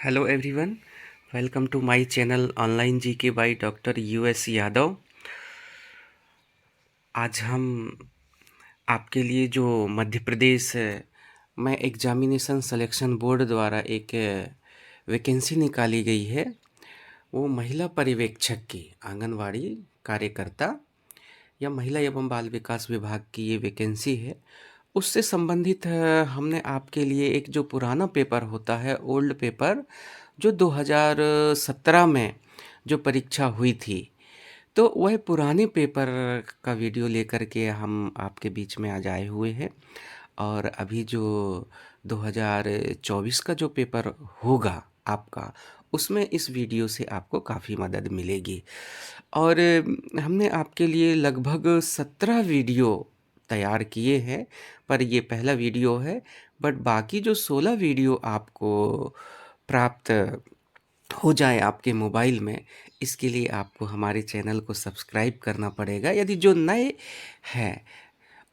Hello everyone, welcome to my channel online GK by doctor U S Yadav. आज हम आपके लिए जो मध्य प्रदेश में एग्जामिनेशन सिलेक्शन बोर्ड द्वारा एक वैकेंसी निकाली गई है, वो महिला पर्यवेक्षक की, आंगनवाड़ी कार्यकर्ता या महिला एवं बाल विकास विभाग की ये वैकेंसी है। उससे संबंधित हमने आपके लिए एक जो पुराना पेपर होता है, ओल्ड पेपर, जो 2017 में जो परीक्षा हुई थी, तो वह पुराने पेपर का वीडियो लेकर के हम आपके बीच में आज आए हुए हैं। और अभी जो 2024 का जो पेपर होगा आपका, उसमें इस वीडियो से आपको काफ़ी मदद मिलेगी। और हमने आपके लिए लगभग 17 वीडियो तैयार किए हैं, पर ये पहला वीडियो है। बट बाकी जो 16 वीडियो आपको प्राप्त हो जाए आपके मोबाइल में, इसके लिए आपको हमारे चैनल को सब्सक्राइब करना पड़ेगा। यदि जो नए हैं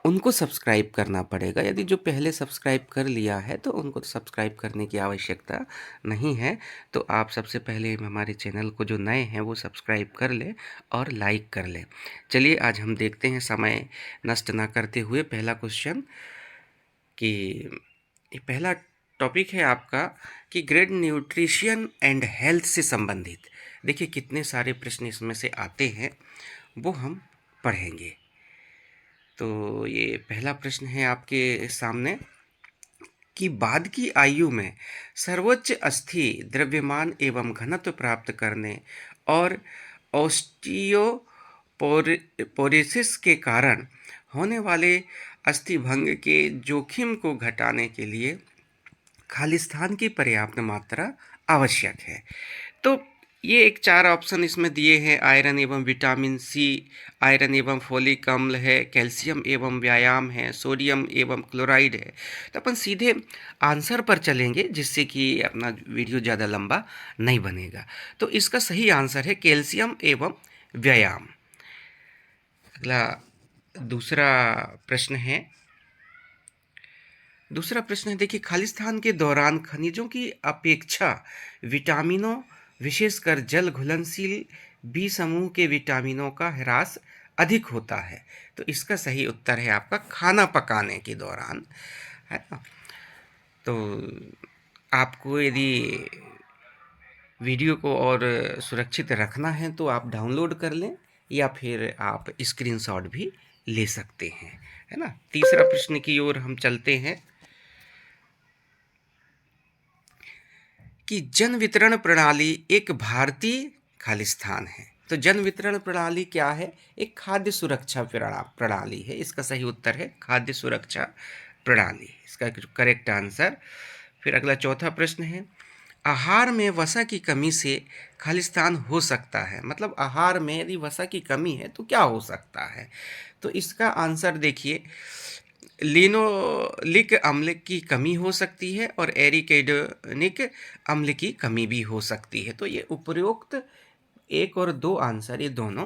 उनको सब्सक्राइब करना पड़ेगा, यदि जो पहले सब्सक्राइब कर लिया है तो उनको तो सब्सक्राइब करने की आवश्यकता नहीं है। तो आप सबसे पहले हमारे चैनल को, जो नए हैं, वो सब्सक्राइब कर लें और लाइक कर लें। चलिए आज हम देखते हैं, समय नष्ट ना करते हुए, पहला क्वेश्चन कि ये पहला टॉपिक है आपका कि ग्रेड न्यूट्रिशन एंड हेल्थ से संबंधित। देखिए कितने सारे प्रश्न इसमें से आते हैं, वो हम पढ़ेंगे। तो ये पहला प्रश्न है आपके सामने कि बाद की आयु में सर्वोच्च अस्थि द्रव्यमान एवं घनत्व प्राप्त करने और ऑस्टियोपोरोसिस के कारण होने वाले अस्थि भंग के जोखिम को घटाने के लिए खालिस्तान की पर्याप्त मात्रा आवश्यक है। तो ये एक 4 ऑप्शन इसमें दिए हैं। आयरन एवं विटामिन सी, आयरन एवं फोलिक अम्ल है, कैल्शियम एवं व्यायाम है, सोडियम एवं क्लोराइड है। तो अपन सीधे आंसर पर चलेंगे, जिससे कि अपना वीडियो ज़्यादा लंबा नहीं बनेगा। तो इसका सही आंसर है कैल्शियम एवं व्यायाम। अगला दूसरा प्रश्न है। देखिए, खालिस्तान के दौरान खनिजों की अपेक्षा विटामिनों, विशेषकर जल घुलनशील बी समूह के विटामिनों का ह्रास अधिक होता है। तो इसका सही उत्तर है आपका खाना पकाने के दौरान, है ना। तो आपको यदि वीडियो को और सुरक्षित रखना है तो आप डाउनलोड कर लें, या फिर आप स्क्रीनशॉट भी ले सकते हैं, है ना। तीसरा प्रश्न की ओर हम चलते हैं कि जन वितरण प्रणाली एक भारतीय खालिस्तान है। तो जन वितरण प्रणाली क्या है? एक खाद्य सुरक्षा प्रणाली है। इसका सही उत्तर है खाद्य सुरक्षा प्रणाली, इसका करेक्ट आंसर। फिर अगला चौथा प्रश्न है, आहार में वसा की कमी से खालिस्तान हो सकता है। मतलब आहार में यदि वसा की कमी है तो क्या हो सकता है? तो इसका आंसर देखिए, लिनोलिक अम्ल की कमी हो सकती है और एरिकेडोनिक अम्ल की कमी भी हो सकती है। तो ये उपरोक्त 1 और 2 आंसर, ये दोनों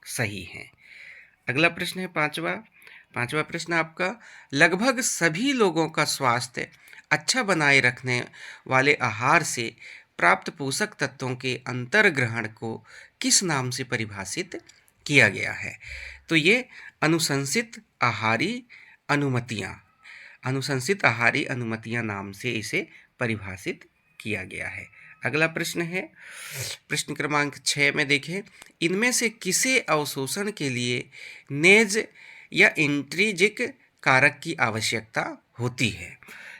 सही हैं। अगला प्रश्न है पांचवा प्रश्न आपका, लगभग सभी लोगों का स्वास्थ्य अच्छा बनाए रखने वाले आहार से प्राप्त पोषक तत्वों के अंतर्ग्रहण को किस नाम से परिभाषित किया गया है? तो ये अनुशंसित आहारी अनुमतियाँ अनुशंसित आहारी अनुमतियाँ नाम से इसे परिभाषित किया गया है। अगला प्रश्न है, प्रश्न क्रमांक 6 में देखें, इनमें से किसे अवशोषण के लिए नेज या इंट्रिजिक कारक की आवश्यकता होती है?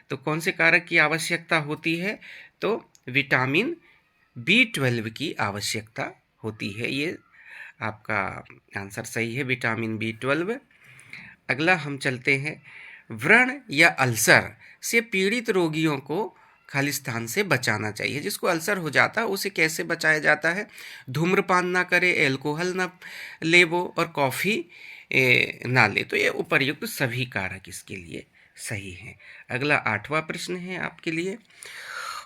तो कौन से कारक की आवश्यकता होती है? तो विटामिन B12 की आवश्यकता होती है। ये आपका आंसर सही है, विटामिन B12। अगला हम चलते हैं, व्रण या अल्सर से पीड़ित रोगियों को खालिस्तान से बचाना चाहिए। जिसको अल्सर हो जाता है उसे कैसे बचाया जाता है? धूम्रपान ना करे, एल्कोहल ना ले वो, और कॉफ़ी ना ले। तो ये उपर्युक्त सभी कारक इसके लिए सही हैं। अगला 8वां प्रश्न है आपके लिए,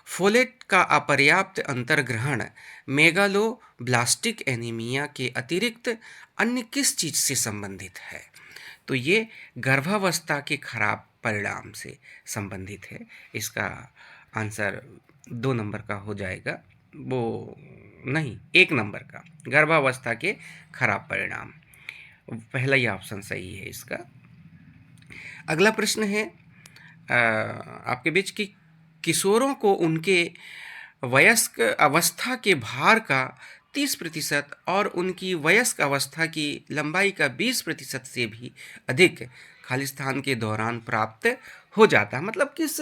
फोलेट का अपर्याप्त अंतर्ग्रहण मेगालोब्लास्टिक एनीमिया के अतिरिक्त अन्य किस चीज़ से संबंधित है? तो ये गर्भावस्था के खराब परिणाम से संबंधित है। इसका आंसर 2 नंबर का हो जाएगा, वो नहीं 1 नंबर का, गर्भावस्था के खराब परिणाम। पहला ही ऑप्शन सही है इसका। अगला प्रश्न है आपके बीच कि किशोरों को उनके वयस्क अवस्था के भार का 30% और उनकी वयस्क अवस्था की लंबाई का 20% से भी अधिक खालिस्तान के दौरान प्राप्त हो जाता है। मतलब किस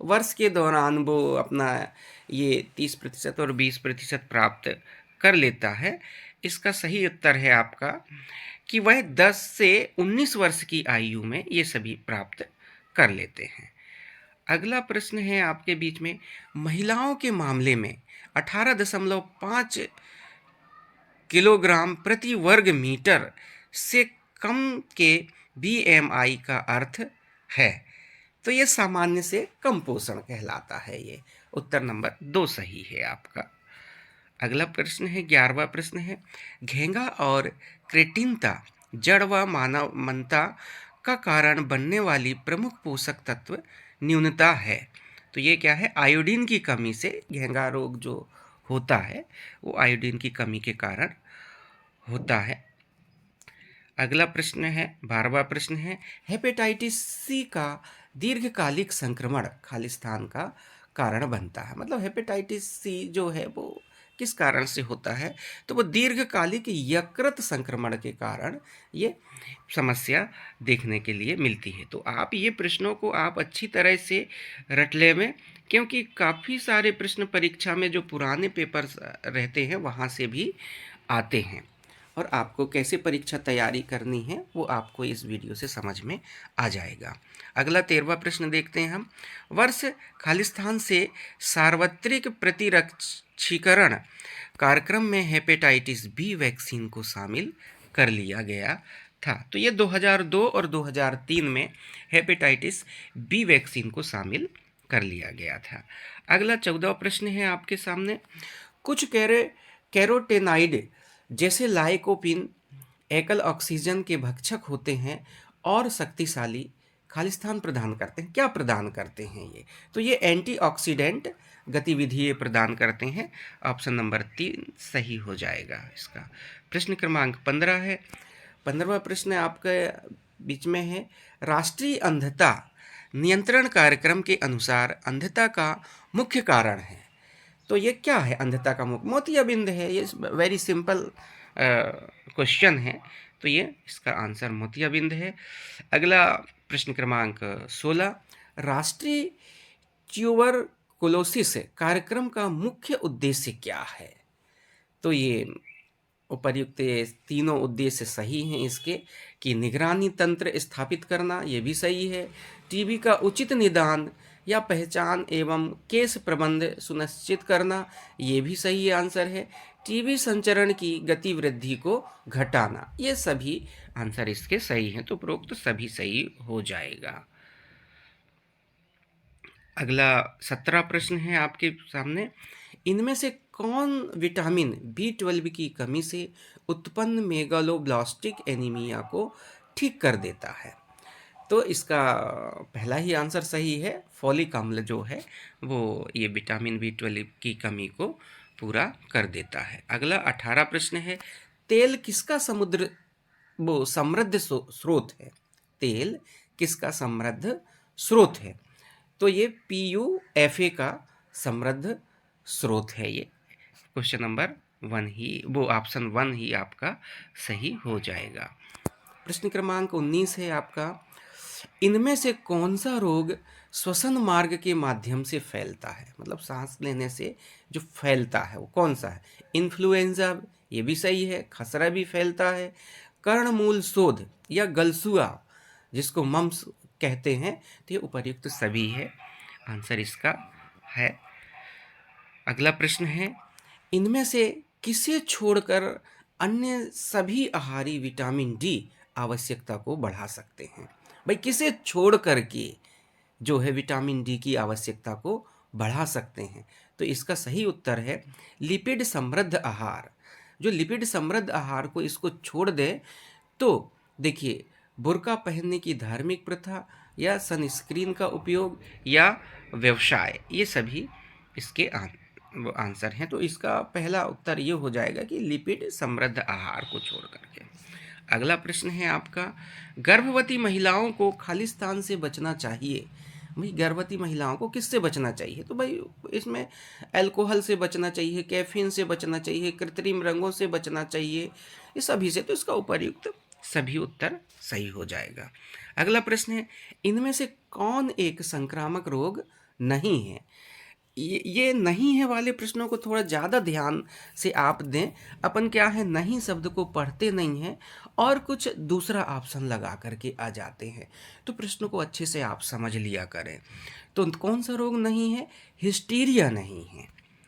वर्ष के दौरान वो अपना ये 30% और 20% प्राप्त कर लेता है। इसका सही उत्तर है आपका कि वह 10 से 19 वर्ष की आयु में ये सभी प्राप्त कर लेते हैं। अगला प्रश्न है आपके बीच में, महिलाओं के मामले में 18.5 किलोग्राम प्रति वर्ग मीटर से कम के बीएमआई का अर्थ है। तो ये सामान्य से कम पोषण कहलाता है। ये उत्तर नंबर 2 सही है आपका। अगला प्रश्न है 11वां प्रश्न है, घेंगा और क्रेटिनता जड़ व मानवमनता का कारण बनने वाली प्रमुख पोषक तत्व न्यूनता है। तो ये क्या है? आयोडीन की कमी से घेंगा रोग जो होता है वो आयोडीन की कमी के कारण होता है। अगला प्रश्न है 12वां प्रश्न है, हेपेटाइटिस सी का दीर्घकालिक संक्रमण खालिस्तान का कारण बनता है। मतलब हेपेटाइटिस सी जो है वो किस कारण से होता है? तो वो दीर्घकालिक यकृत संक्रमण के कारण ये समस्या देखने के लिए मिलती है। तो आप ये प्रश्नों को आप अच्छी तरह से रट ले में, क्योंकि काफ़ी सारे प्रश्न परीक्षा में जो पुराने पेपर्स रहते हैं वहाँ से भी आते हैं और आपको कैसे परीक्षा तैयारी करनी है वो आपको इस वीडियो से समझ में आ जाएगा। अगला 13वां प्रश्न देखते हैं हम। वर्ष खालिस्तान से सार्वत्रिक प्रतिरक्षीकरण कार्यक्रम में हेपेटाइटिस बी वैक्सीन को शामिल कर लिया गया था। तो ये 2002 और 2003 में हेपेटाइटिस बी वैक्सीन को शामिल कर लिया गया था। अगला 14वां प्रश्न है आपके सामने, कुछ कैरोटेनाइड जैसे लाइकोपिन एकल ऑक्सीजन के भक्षक होते हैं और शक्तिशाली खालिस्तान प्रदान करते हैं। क्या प्रदान करते हैं ये? तो ये एंटीऑक्सीडेंट गतिविधि प्रदान करते हैं। ऑप्शन नंबर 3 सही हो जाएगा इसका। प्रश्न क्रमांक 15 है। 15वां प्रश्न आपके बीच में है, राष्ट्रीय अंधता नियंत्रण कार्यक्रम के अनुसार अंधता का मुख्य कारण है। तो ये क्या है? अंधता का मुख्य मोतियाबिंद है। ये वेरी सिंपल क्वेश्चन है। तो ये इसका आंसर मोतियाबिंद है। अगला प्रश्न क्रमांक 16, राष्ट्रीय ट्यूबरकुलोसिस कार्यक्रम का मुख्य उद्देश्य क्या है? तो ये उपर्युक्त तीनों उद्देश्य सही हैं इसके, कि निगरानी तंत्र स्थापित करना, ये भी सही है। टीबी का उचित निदान या पहचान एवं केस प्रबंध सुनिश्चित करना, ये भी सही आंसर है। टीबी संचरण की गति वृद्धि को घटाना, ये सभी आंसर इसके सही हैं। तो उपरोक्त सभी सही हो जाएगा। अगला 17 प्रश्न है आपके सामने, इनमें से कौन विटामिन B12 की कमी से उत्पन्न मेगालोब्लास्टिक एनीमिया को ठीक कर देता है? तो इसका पहला ही आंसर सही है। फॉलिक अम्ल जो है वो ये विटामिन B12 की कमी को पूरा कर देता है। अगला 18 प्रश्न है, तेल किसका समृद्ध स्रोत है? तेल किसका समृद्ध स्रोत है? तो ये PUFA का समृद्ध स्रोत है। ये क्वेश्चन नंबर 1 ही, वो ऑप्शन 1 ही आपका सही हो जाएगा। प्रश्न क्रमांक 19 है आपका, इनमें से कौन सा रोग श्वसन मार्ग के माध्यम से फैलता है? मतलब सांस लेने से जो फैलता है वो कौन सा है? इन्फ्लुएंजा, ये भी सही है। खसरा भी फैलता है। कर्णमूल शोध या गलसुआ जिसको मम्स कहते हैं, तो ये उपर्युक्त सभी है। आंसर इसका है। अगला प्रश्न है, इनमें से किसे छोड़कर अन्य सभी आहारी विटामिन डी आवश्यकता को बढ़ा सकते हैं? भाई किसे छोड़ करके जो है विटामिन डी की आवश्यकता को बढ़ा सकते हैं? तो इसका सही उत्तर है लिपिड समृद्ध आहार। जो लिपिड समृद्ध आहार को इसको छोड़ दे तो देखिए, बुर्का पहनने की धार्मिक प्रथा या सनस्क्रीन का उपयोग या व्यवसाय, ये सभी इसके वो आंसर हैं। तो इसका पहला उत्तर ये हो जाएगा कि लिपिड समृद्ध आहार को छोड़ करके। अगला प्रश्न है आपका, गर्भवती महिलाओं को खालिस्तान से बचना चाहिए। भाई गर्भवती महिलाओं को किससे बचना चाहिए? तो भाई इसमें अल्कोहल से बचना चाहिए, कैफीन से बचना चाहिए, कृत्रिम रंगों से बचना चाहिए, ये सभी से। तो इसका उपर्युक्त सभी उत्तर सही हो जाएगा। अगला प्रश्न है, इनमें से कौन एक संक्रामक रोग नहीं है? ये नहीं है वाले प्रश्नों को थोड़ा ज़्यादा ध्यान से आप दें। अपन क्या है, नहीं शब्द को पढ़ते नहीं हैं और कुछ दूसरा ऑप्शन लगा करके आ जाते हैं, तो प्रश्न को अच्छे से आप समझ लिया करें। तो कौन सा रोग नहीं है? हिस्टीरिया नहीं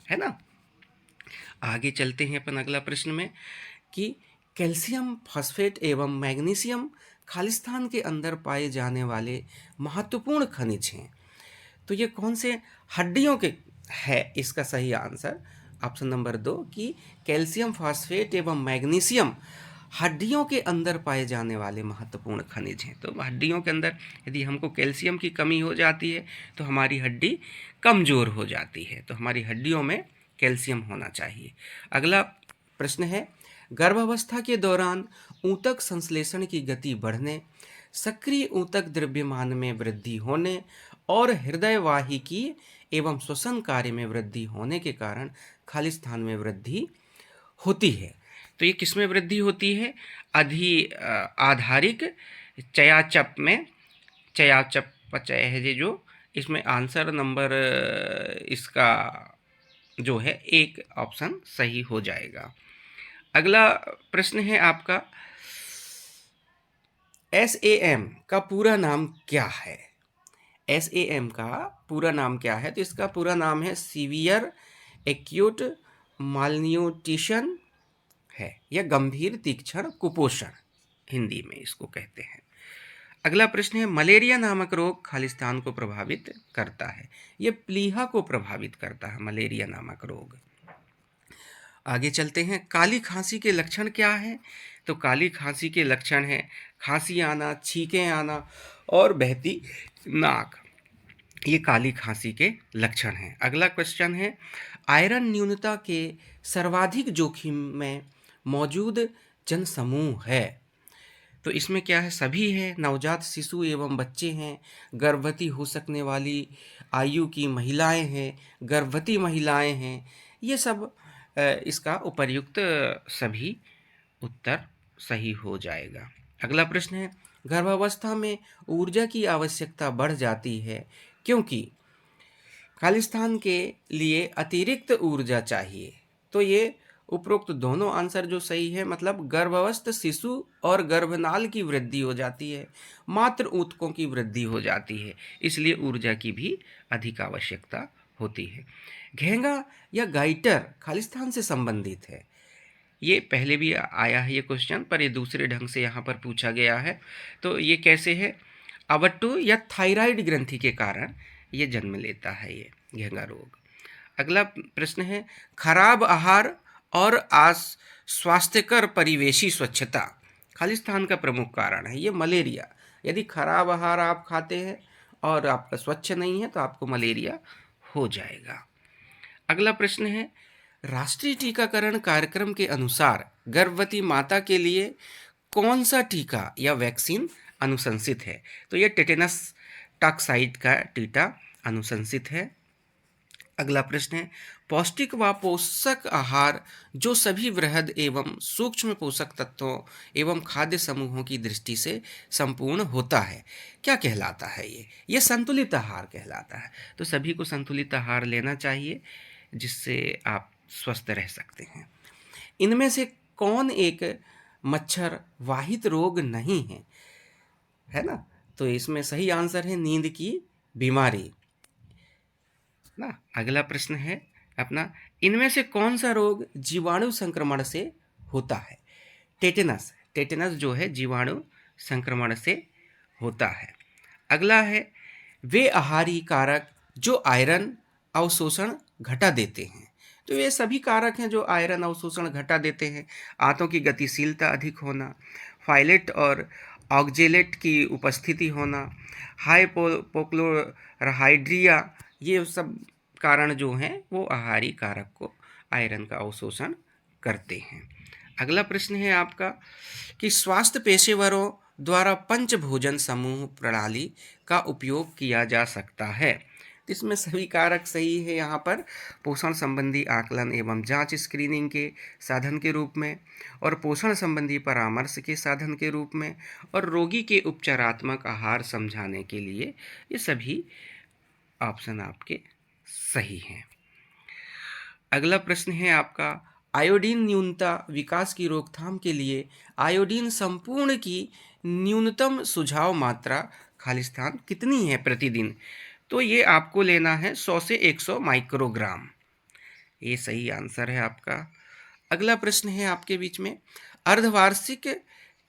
है ना। आगे चलते हैं अपन अगला प्रश्न में कि कैल्शियम फॉस्फेट एवं मैग्नीशियम खालिस्तान के अंदर पाए जाने वाले महत्वपूर्ण खनिज हैं। तो ये कौन से हड्डियों के है? इसका सही आंसर ऑप्शन नंबर 2 कि कैल्शियम फॉस्फेट एवं मैग्नीशियम हड्डियों के अंदर पाए जाने वाले महत्वपूर्ण खनिज हैं। तो हड्डियों के अंदर यदि हमको कैल्शियम की कमी हो जाती है तो हमारी हड्डी कमज़ोर हो जाती है, तो हमारी हड्डियों में कैल्शियम होना चाहिए। अगला प्रश्न है, गर्भावस्था के दौरान ऊतक संश्लेषण की गति बढ़ने, सक्रिय ऊतक द्रव्यमान में वृद्धि होने और हृदय वाहिकी एवं श्वसन कार्य में वृद्धि होने के कारण खालिस्तान में वृद्धि होती है। तो ये किस में वृद्धि होती है? आधारिक चयाचप में, चयाचपचय है ये जो, इसमें आंसर नंबर इसका जो है एक ऑप्शन सही हो जाएगा। अगला प्रश्न है आपका, SAM का पूरा नाम क्या है? SAM का पूरा नाम क्या है? तो इसका पूरा नाम है सीवियर एक्यूट मालन्यूट्रिशन है, या गंभीर तीक्ष्ण कुपोषण हिंदी में इसको कहते हैं। अगला प्रश्न है, मलेरिया नामक रोग खालिस्तान को प्रभावित करता है। ये प्लीहा को प्रभावित करता है मलेरिया नामक रोग। आगे चलते हैं, काली खांसी के लक्षण क्या है? तो काली खांसी के लक्षण है खांसी आना, छींकें आना और बहती नाक, ये काली खांसी के लक्षण हैं। अगला क्वेश्चन है, आयरन न्यूनता के सर्वाधिक जोखिम में मौजूद जनसमूह है। तो इसमें क्या है? सभी है, नवजात शिशु एवं बच्चे हैं, गर्भवती हो सकने वाली आयु की महिलाएं हैं, गर्भवती महिलाएं हैं, ये सब इसका उपर्युक्त सभी उत्तर सही हो जाएगा। अगला प्रश्न है, गर्भावस्था में ऊर्जा की आवश्यकता बढ़ जाती है क्योंकि खालिस्तान के लिए अतिरिक्त ऊर्जा चाहिए। तो ये उपरोक्त दोनों आंसर जो सही है, मतलब गर्भावस्थ शिशु और गर्भनाल की वृद्धि हो जाती है, मात्र ऊतकों की वृद्धि हो जाती है, इसलिए ऊर्जा की भी अधिक आवश्यकता होती है। घेंगा या गाइटर खालिस्तान से संबंधित है। ये पहले भी आया है ये क्वेश्चन, पर ये दूसरे ढंग से यहाँ पर पूछा गया है। तो ये कैसे है? अवट्टू या थायराइड ग्रंथि के कारण ये जन्म लेता है ये घेंगा रोग। अगला प्रश्न है, खराब आहार और स्वास्थ्यकर परिवेशी स्वच्छता खालिस्तान का प्रमुख कारण है। ये मलेरिया, यदि खराब आहार आप खाते हैं और आपका स्वच्छ नहीं है तो आपको मलेरिया हो जाएगा। अगला प्रश्न है, राष्ट्रीय टीकाकरण कार्यक्रम के अनुसार गर्भवती माता के लिए कौन सा टीका या वैक्सीन अनुशंसित है? तो यह टेटेनस टॉक्साइड का टीका अनुशंसित है। अगला प्रश्न है, पौष्टिक व पोषक आहार जो सभी वृहद एवं सूक्ष्म पोषक तत्वों एवं खाद्य समूहों की दृष्टि से संपूर्ण होता है, क्या कहलाता है? ये संतुलित आहार कहलाता है। तो सभी को संतुलित आहार लेना चाहिए जिससे आप स्वस्थ रह सकते हैं। इनमें से कौन एक मच्छर वाहित रोग नहीं है ना? तो इसमें सही आंसर है नींद की बीमारी ना। अगला प्रश्न है अपना, इनमें से कौन सा रोग जीवाणु संक्रमण से होता है? टेटेनस जो है जीवाणु संक्रमण से होता है। अगला है, वे आहारी कारक जो आयरन अवशोषण घटा देते हैं। तो ये सभी कारक हैं जो आयरन अवशोषण घटा देते हैं। आंतों की गतिशीलता अधिक होना, फाइलेट और ऑक्जेलेट की उपस्थिति होना, हाइपोक्लोराइड्रिया, ये सब कारण जो हैं वो आहारी कारक को, आयरन का अवशोषण करते हैं। अगला प्रश्न है आपका कि स्वास्थ्य पेशेवरों द्वारा पंचभोजन समूह प्रणाली का उपयोग किया जा सकता है। तो इसमें सभी कारक सही है यहाँ पर, पोषण संबंधी आकलन एवं जांच स्क्रीनिंग के साधन के रूप में, और पोषण संबंधी परामर्श के साधन के रूप में, और रोगी के उपचारात्मक आहार समझाने के लिए, ये सभी ऑप्शन आपके सही हैं। अगला प्रश्न है आपका आयोडीन न्यूनता विकास की रोकथाम के लिए आयोडीन संपूर्ण की न्यूनतम सुझाव मात्रा खालिस्तान कितनी है प्रतिदिन? तो ये आपको लेना है 100 से 100 माइक्रोग्राम। ये सही आंसर है आपका। अगला प्रश्न है आपके बीच में अर्धवार्षिक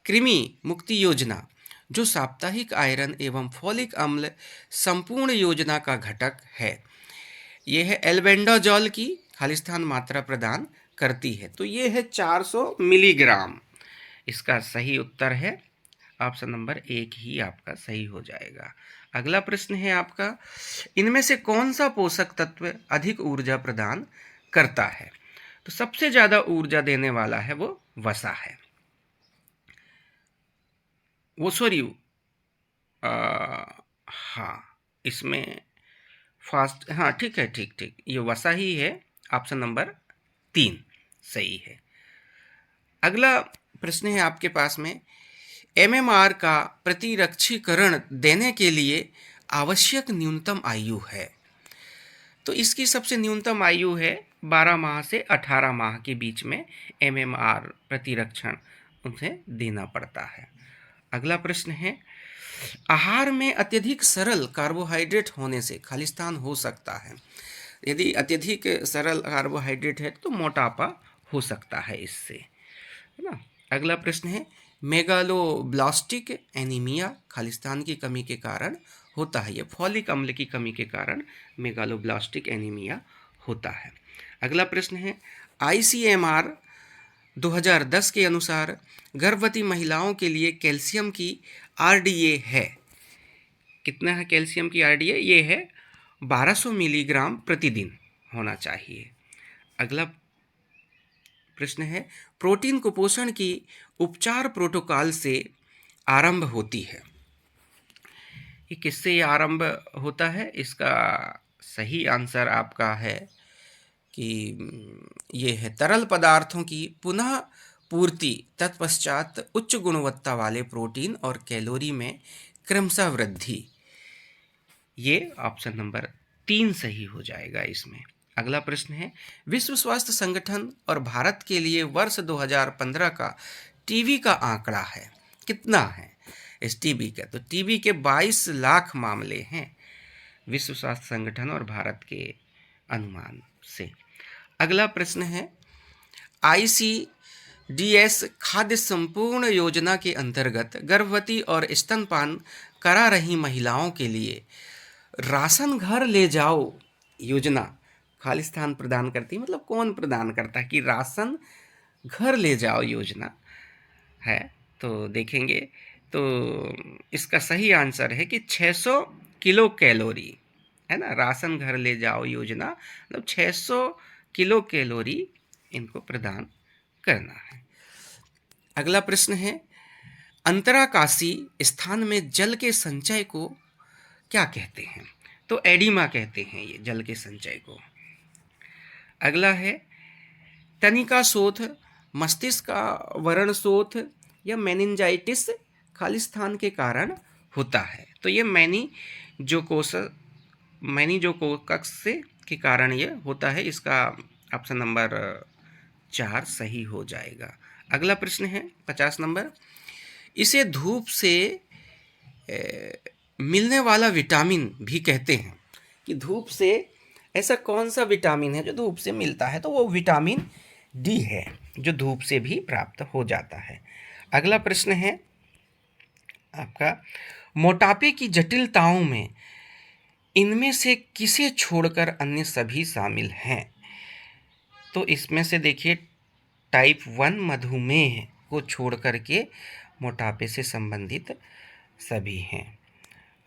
कृमि मुक्ति योजना जो साप्ताहिक आयरन एवं फॉलिक अम्ल संपूर्ण योजना का घटक है, यह है एल्बेंडाजोल की खालिस्तान मात्रा प्रदान करती है। तो ये है 400 मिलीग्राम। इसका सही उत्तर है ऑप्शन नंबर 1 ही आपका सही हो जाएगा। अगला प्रश्न है आपका इनमें से कौन सा पोषक तत्व अधिक ऊर्जा प्रदान करता है? तो सबसे ज्यादा ऊर्जा देने वाला है वो वसा है। वो सॉरी हाँ, इसमें फास्ट, हाँ ठीक है, ठीक ये वसा ही है। ऑप्शन नंबर 3 सही है। अगला प्रश्न है आपके पास में एमएमआर का प्रतिरक्षीकरण देने के लिए आवश्यक न्यूनतम आयु है। तो इसकी सबसे न्यूनतम आयु है 12 माह से 18 माह के बीच में एमएमआर प्रतिरक्षण उसे देना पड़ता है। अगला प्रश्न है आहार में अत्यधिक सरल कार्बोहाइड्रेट होने से खालिस्तान हो सकता है। यदि अत्यधिक सरल कार्बोहाइड्रेट है तो मोटापा हो सकता है इससे, है ना। अगला प्रश्न है मेगालोब्लास्टिक एनीमिया खालिस्तान की कमी के कारण होता है। ये फॉलिक अम्ल की कमी के कारण मेगालोब्लास्टिक एनीमिया होता है। अगला प्रश्न है ICMR 2010 के अनुसार गर्भवती महिलाओं के लिए कैल्शियम की RDA है कितना है? कैल्शियम की RDA ये है 1200 मिलीग्राम प्रतिदिन होना चाहिए। अगला प्रश्न है प्रोटीन कुपोषण की उपचार प्रोटोकॉल से आरंभ होती है। ये किससे आरंभ होता है? इसका सही आंसर आपका है कि ये है तरल पदार्थों की पुनः पूर्ति तत्पश्चात उच्च गुणवत्ता वाले प्रोटीन और कैलोरी में क्रमशः वृद्धि। ये ऑप्शन नंबर 3 सही हो जाएगा इसमें। अगला प्रश्न है विश्व स्वास्थ्य संगठन और भारत के लिए वर्ष 2015 का टीबी का आंकड़ा है कितना है इस टीबी का? तो टीबी के 22 लाख मामले हैं विश्व स्वास्थ्य संगठन और भारत के अनुमान से। अगला प्रश्न है ICDS खाद्य संपूर्ण योजना के अंतर्गत गर्भवती और स्तनपान करा रही महिलाओं के लिए राशन घर ले जाओ योजना खालिस्तान प्रदान करती है। मतलब कौन प्रदान करता है कि राशन घर ले जाओ योजना है? तो देखेंगे तो इसका सही आंसर है कि 600 किलो कैलोरी, है ना। राशन घर ले जाओ योजना मतलब 600 किलो कैलोरी इनको प्रदान करना है। अगला प्रश्न है अंतराकाशी स्थान में जल के संचय को क्या कहते हैं? तो एडिमा कहते हैं ये जल के संचय को। अगला है तनिका शोथ, मस्तिष्क का वरण शोथ या मेनिंजाइटिस खालिस्तान के कारण होता है। तो ये मैनीजोकोकस से के कारण ये होता है। इसका ऑप्शन नंबर 4 सही हो जाएगा। अगला प्रश्न है 50 नंबर इसे धूप से मिलने वाला विटामिन भी कहते हैं कि धूप से ऐसा कौन सा विटामिन है जो धूप से मिलता है? तो वो विटामिन डी है जो धूप से भी प्राप्त हो जाता है। अगला प्रश्न है आपका मोटापे की जटिलताओं में इनमें से किसे छोड़कर अन्य सभी शामिल हैं? तो इसमें से देखिए टाइप 1 मधुमेह को छोड़ करके मोटापे से संबंधित सभी हैं।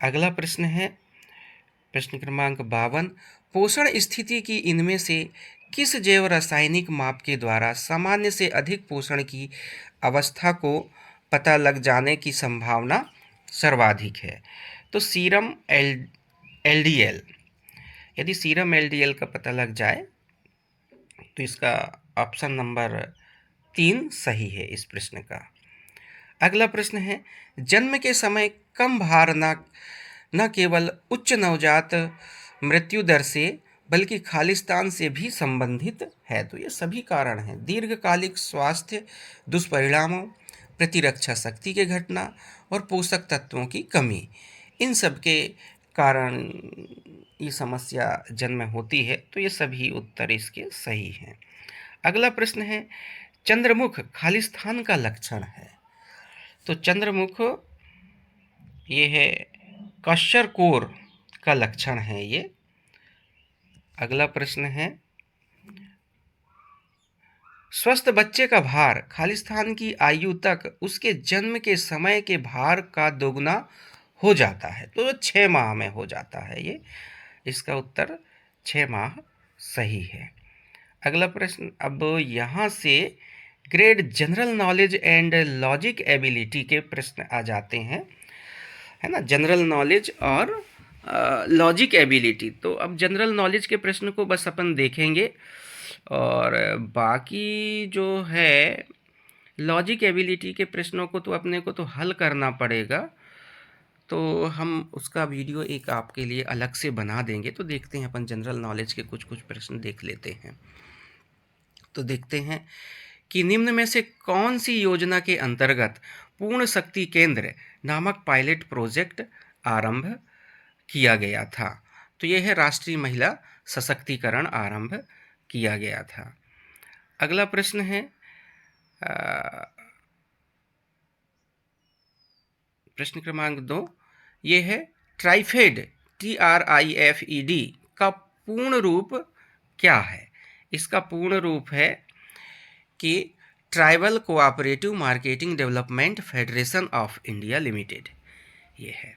अगला प्रश्न है प्रश्न क्रमांक 52 पोषण स्थिति की इनमें से किस जैव रासायनिक माप के द्वारा सामान्य से अधिक पोषण की अवस्था को पता लग जाने की संभावना सर्वाधिक है? तो सीरम एलडीएल। यदि सीरम एलडीएल का पता लग जाए तो इसका ऑप्शन नंबर 3 सही है इस प्रश्न का। अगला प्रश्न है, जन्म के समय कम भार न केवल उच्च नवजात मृत्यु दर से बल्कि खालिस्तान से भी संबंधित है। तो ये सभी कारण हैं, दीर्घकालिक स्वास्थ्य दुष्परिणामों, प्रतिरक्षा शक्ति के घटना और पोषक तत्वों की कमी, इन सब के कारण ये समस्या जन्म में होती है। तो ये सभी उत्तर इसके सही हैं। अगला प्रश्न है, चंद्रमुख खालिस्तान का लक्षण है। तो चंद्रमुख ये है क्वश्चरकोर का लक्षण है ये। अगला प्रश्न है, स्वस्थ बच्चे का भार खालिस्तान की आयु तक उसके जन्म के समय के भार का दोगुना हो जाता है। तो 6 माह में हो जाता है ये। इसका उत्तर 6 माह सही है। अगला प्रश्न, अब यहाँ से grade general knowledge and logic ability के प्रश्न आ जाते हैं, है ना, जनरल नॉलेज और लॉजिक एबिलिटी। तो अब जनरल नॉलेज के प्रश्न को बस अपन देखेंगे और बाकी जो है लॉजिक एबिलिटी के प्रश्नों को तो अपने को तो हल करना पड़ेगा। तो हम उसका वीडियो एक आपके लिए अलग से बना देंगे। तो देखते हैं, अपन जनरल नॉलेज के कुछ कुछ प्रश्न देख लेते हैं। तो देखते हैं कि निम्न में से कौन सी योजना के अंतर्गत पूर्ण शक्ति केंद्र नामक पायलट प्रोजेक्ट आरंभ किया गया था? तो यह है राष्ट्रीय महिला सशक्तिकरण आरंभ किया गया था। अगला प्रश्न है, प्रश्न क्रमांक 2, ये है ट्राइफेड TRIFED का पूर्ण रूप क्या है? इसका पूर्ण रूप है कि tribal cooperative marketing development federation of India limited, ये है।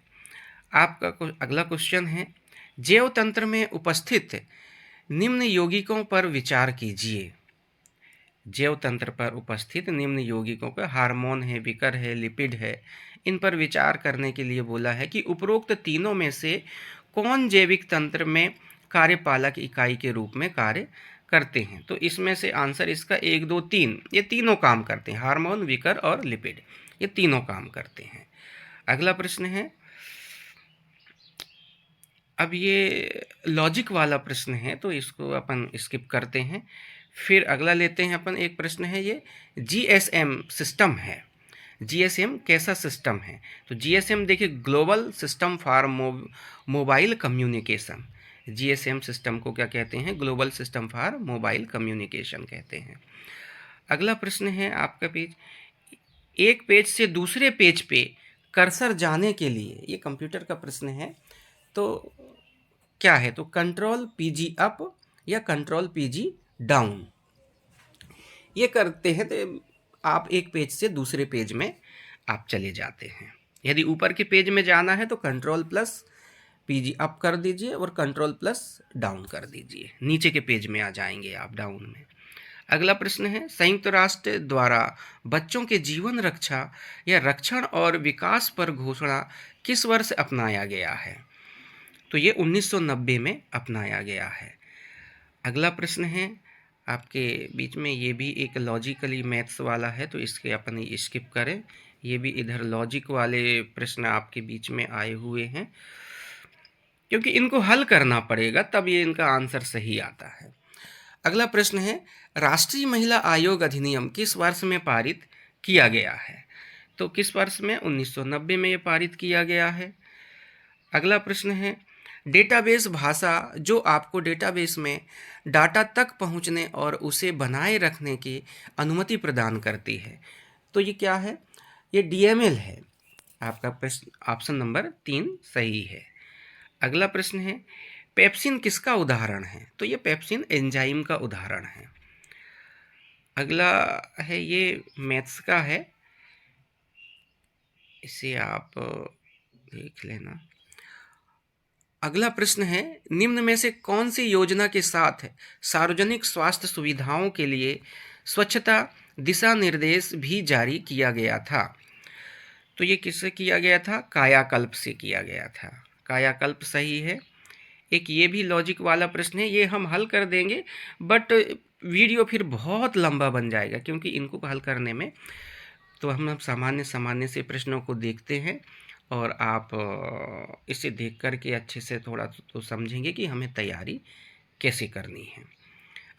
आपका अगला क्वेश्चन है, जैव तंत्र में उपस्थित निम्न यौगिकों पर विचार कीजिए। जैव तंत्र पर उपस्थित निम्न यौगिकों पर हार्मोन है, विकर है, लिपिड है, इन पर विचार करने के लिए बोला है कि उपरोक्त तीनों में से कौन जैविक तंत्र में कार्यपालक इकाई के रूप में कार्य करते हैं? तो इसमें से आंसर इसका 1 2 3, ये तीनों काम करते हैं, हार्मोन, विकर और लिपिड, ये तीनों काम करते हैं। अगला प्रश्न है, अब ये लॉजिक वाला प्रश्न है तो इसको अपन स्किप करते हैं। फिर अगला लेते हैं अपन, एक प्रश्न है ये GSM सिस्टम है। GSM कैसा सिस्टम है? तो GSM देखिए, global system for mobile communication. GSM system को क्या कहते हैं? Global system for mobile communication कहते हैं। अगला प्रश्न है आपका पेज, एक पेज से दूसरे पेज पे कर्सर जाने के लिए, ये कंप्यूटर का प्रश्न है, तो क्या है? तो कंट्रोल PG अप या कंट्रोल PG डाउन, ये करते हैं तो आप एक पेज से दूसरे पेज में आप चले जाते हैं। यदि ऊपर के पेज में जाना है तो कंट्रोल प्लस PG अप कर दीजिए और कंट्रोल प्लस डाउन कर दीजिए, नीचे के पेज में आ जाएंगे आप डाउन में। अगला प्रश्न है, संयुक्त राष्ट्र द्वारा बच्चों के जीवन रक्षा या रक्षण और विकास पर घोषणा किस वर्ष अपनाया गया है? तो ये 1990 में अपनाया गया है। अगला प्रश्न है आपके बीच में, ये भी एक लॉजिकली मैथ्स वाला है तो इसके अपन स्किप करें। ये भी इधर लॉजिक वाले प्रश्न आपके बीच में आए हुए हैं, क्योंकि इनको हल करना पड़ेगा तब ये इनका आंसर सही आता है। अगला प्रश्न है, राष्ट्रीय महिला आयोग अधिनियम किस वर्ष में पारित किया गया है? तो किस वर्ष में? 1990 में ये पारित किया गया है। अगला प्रश्न है, डेटाबेस भाषा जो आपको डेटाबेस में डाटा तक पहुंचने और उसे बनाए रखने की अनुमति प्रदान करती है, तो ये क्या है? ये DML है। आपका प्रश्न ऑप्शन नंबर 3 सही है। अगला प्रश्न है, पेप्सिन किसका उदाहरण है? तो ये पेप्सिन एंजाइम का उदाहरण है। अगला है, ये मैथ्स का है, इसे आप देख लेना। अगला प्रश्न है, निम्न में से कौन सी योजना के साथ सार्वजनिक स्वास्थ्य सुविधाओं के लिए स्वच्छता दिशा निर्देश भी जारी किया गया था? तो ये किससे किया गया था? कायाकल्प से किया गया था। कायाकल्प सही है। एक ये भी लॉजिक वाला प्रश्न है, ये हम हल कर देंगे बट वीडियो फिर बहुत लंबा बन जाएगा, क्योंकि इनको हल करने में तो हम सामान्य सामान्य से प्रश्नों को देखते हैं और आप इसे देख कर के अच्छे से थोड़ा तो समझेंगे कि हमें तैयारी कैसे करनी है।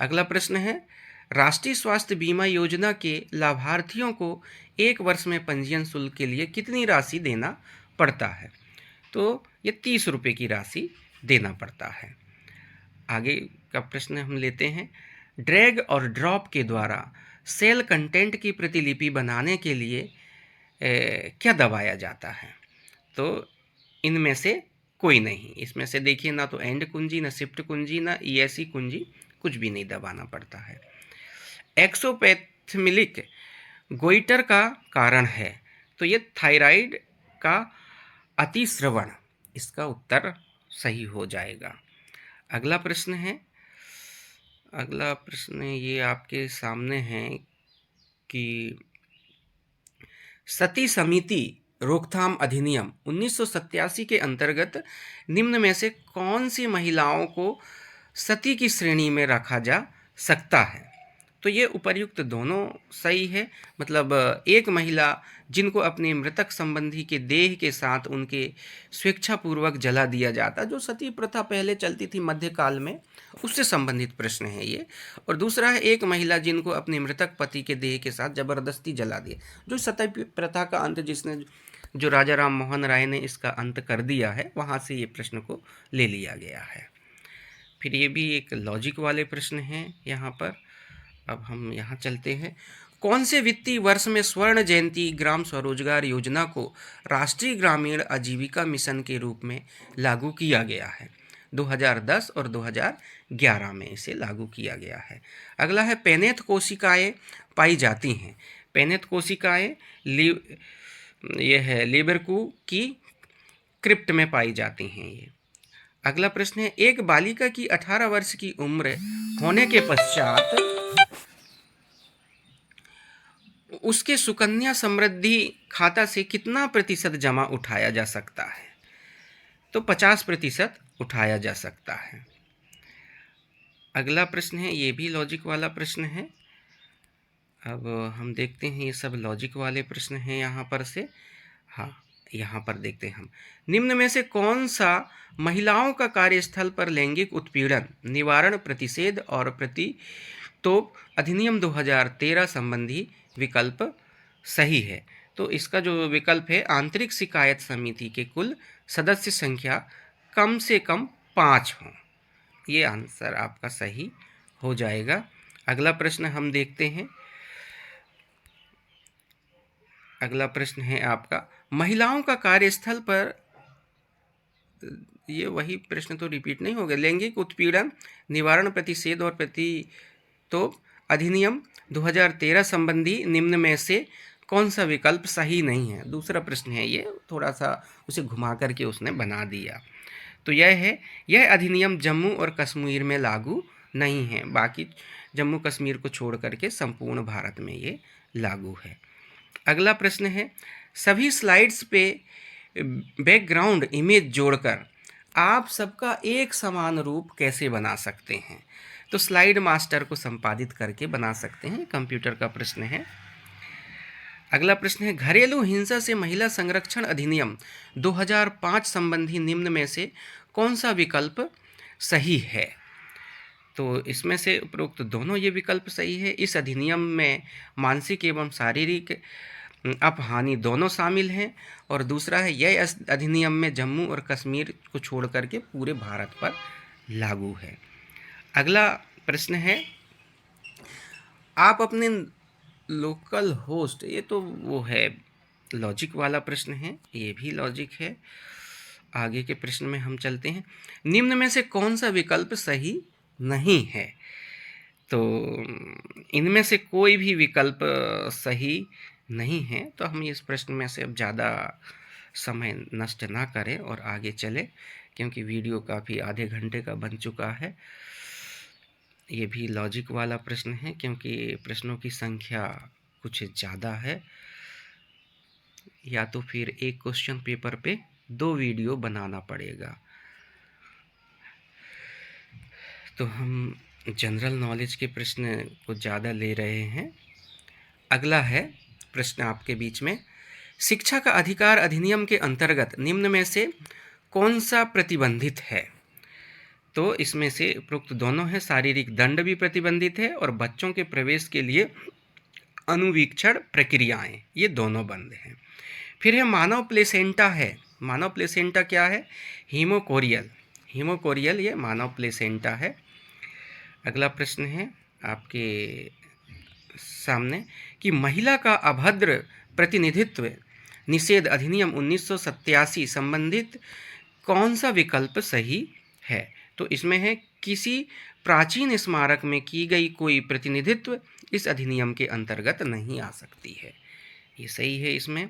अगला प्रश्न है, राष्ट्रीय स्वास्थ्य बीमा योजना के लाभार्थियों को एक वर्ष में पंजीयन शुल्क के लिए कितनी राशि देना पड़ता है? तो ये 30 रुपये की राशि देना पड़ता है। आगे का प्रश्न हम लेते हैं, ड्रैग और ड्रॉप के द्वारा सेल कंटेंट की प्रतिलिपि बनाने के लिए क्या दबाया जाता है? तो इनमें से कोई नहीं। इसमें से देखिए, ना तो एंड कुंजी, ना शिफ्ट कुंजी, ना ईएसई कुंजी, कुछ भी नहीं दबाना पड़ता है। एक्सोपैथमिलिक गोइटर का कारण है, तो ये थायराइड का अतिस्रवण, इसका उत्तर सही हो जाएगा। अगला प्रश्न ये आपके सामने है कि सती समिति रोकथाम अधिनियम 1987 के अंतर्गत निम्न में से कौन सी महिलाओं को सती की श्रेणी में रखा जा सकता है? तो ये उपर्युक्त दोनों सही है। मतलब एक महिला जिनको अपने मृतक संबंधी के देह के साथ उनके स्वेच्छापूर्वक जला दिया जाता, जो सती प्रथा पहले चलती थी मध्यकाल में, उससे संबंधित प्रश्न है ये। और दूसरा है एक महिला जिनको अपने मृतक पति के देह के साथ जबरदस्ती जला दिया, जो सती प्रथा का अंत जो राजा राम मोहन राय ने इसका अंत कर दिया है, वहाँ से ये प्रश्न को ले लिया गया है। फिर ये भी एक लॉजिक वाले प्रश्न हैं यहाँ पर। अब हम यहाँ चलते हैं, कौन से वित्तीय वर्ष में स्वर्ण जयंती ग्राम स्वरोजगार योजना को राष्ट्रीय ग्रामीण आजीविका मिशन के रूप में लागू किया गया है? 2010 और 2011 में इसे लागू किया गया है। अगला है, पेनेथ कोशिकाएं पाई जाती हैं। पेनेथ कोशिकाएं ये है लिबरकू की क्रिप्ट में पाई जाती हैं ये। अगला प्रश्न है, एक बालिका की 18 वर्ष की उम्र होने के पश्चात उसके सुकन्या समृद्धि खाता से कितना प्रतिशत जमा उठाया जा सकता है? तो 50% उठाया जा सकता है। अगला प्रश्न है, ये भी लॉजिक वाला प्रश्न है। अब हम देखते हैं, ये सब लॉजिक वाले प्रश्न हैं यहाँ पर से। हाँ, यहाँ पर देखते हैं हम, निम्न में से कौन सा महिलाओं का कार्यस्थल पर लैंगिक उत्पीड़न निवारण प्रतिषेध और प्रतितोप अधिनियम 2013 संबंधी विकल्प सही है? तो इसका जो विकल्प है, आंतरिक शिकायत समिति के कुल सदस्य संख्या कम से कम 5 हों, ये आंसर आपका सही हो जाएगा। अगला प्रश्न हम देखते हैं। अगला प्रश्न है आपका, महिलाओं का कार्यस्थल पर, ये वही प्रश्न तो रिपीट नहीं हो गया, लैंगिक उत्पीड़न निवारण प्रतिषेध और प्रतितोप अधिनियम 2013 संबंधी निम्न में से कौन सा विकल्प सही नहीं है? दूसरा प्रश्न है ये, थोड़ा सा उसे घुमा करके उसने बना दिया। तो यह है, यह अधिनियम जम्मू और कश्मीर में लागू नहीं है, बाकी जम्मू कश्मीर को छोड़ करके संपूर्ण भारत में ये लागू है। अगला प्रश्न है, सभी स्लाइड्स पे बैकग्राउंड इमेज जोड़कर आप सबका एक समान रूप कैसे बना सकते हैं? तो स्लाइड मास्टर को संपादित करके बना सकते हैं, कंप्यूटर का प्रश्न है। अगला प्रश्न है, घरेलू हिंसा से महिला संरक्षण अधिनियम 2005 संबंधी निम्न में से कौन सा विकल्प सही है? तो इसमें से उपरोक्त दोनों ये विकल्प सही है। इस अधिनियम में मानसिक एवं शारीरिक अपहानि दोनों शामिल हैं। और दूसरा है, यह अधिनियम में जम्मू और कश्मीर को छोड़ करके पूरे भारत पर लागू है। अगला प्रश्न है, आप अपने लोकल होस्ट, ये तो वो है लॉजिक वाला प्रश्न है, ये भी लॉजिक है। आगे के प्रश्न में हम चलते हैं, निम्न में से कौन सा विकल्प सही नहीं है? तो इनमें से कोई भी विकल्प सही नहीं है। तो हम इस प्रश्न में से अब ज़्यादा समय नष्ट ना करें और आगे चले। क्योंकि वीडियो काफ़ी आधे घंटे का बन चुका है। ये भी लॉजिक वाला प्रश्न है क्योंकि प्रश्नों की संख्या कुछ ज़्यादा है, या तो फिर एक क्वेश्चन पेपर पे 2 वीडियो बनाना पड़ेगा। तो हम जनरल नॉलेज के प्रश्न को ज़्यादा ले रहे हैं। अगला है प्रश्न आपके बीच में, शिक्षा का अधिकार अधिनियम के अंतर्गत निम्न में से कौन सा प्रतिबंधित है? तो इसमें से उपरोक्त दोनों है, शारीरिक दंड भी प्रतिबंधित है और बच्चों के प्रवेश के लिए अनुवीक्षण प्रक्रियाएं, ये दोनों बंद हैं। फिर है मानव प्लेसेंटा है। मानव प्लेसेंटा क्या है? हीमोकोरियल। हीमोकोरियल ये मानव प्लेसेंटा है। अगला प्रश्न है आपके सामने कि महिला का अभद्र प्रतिनिधित्व निषेध अधिनियम 1987 संबंधित कौन सा विकल्प सही है? तो इसमें है किसी प्राचीन स्मारक में की गई कोई प्रतिनिधित्व इस अधिनियम के अंतर्गत नहीं आ सकती है, ये सही है इसमें।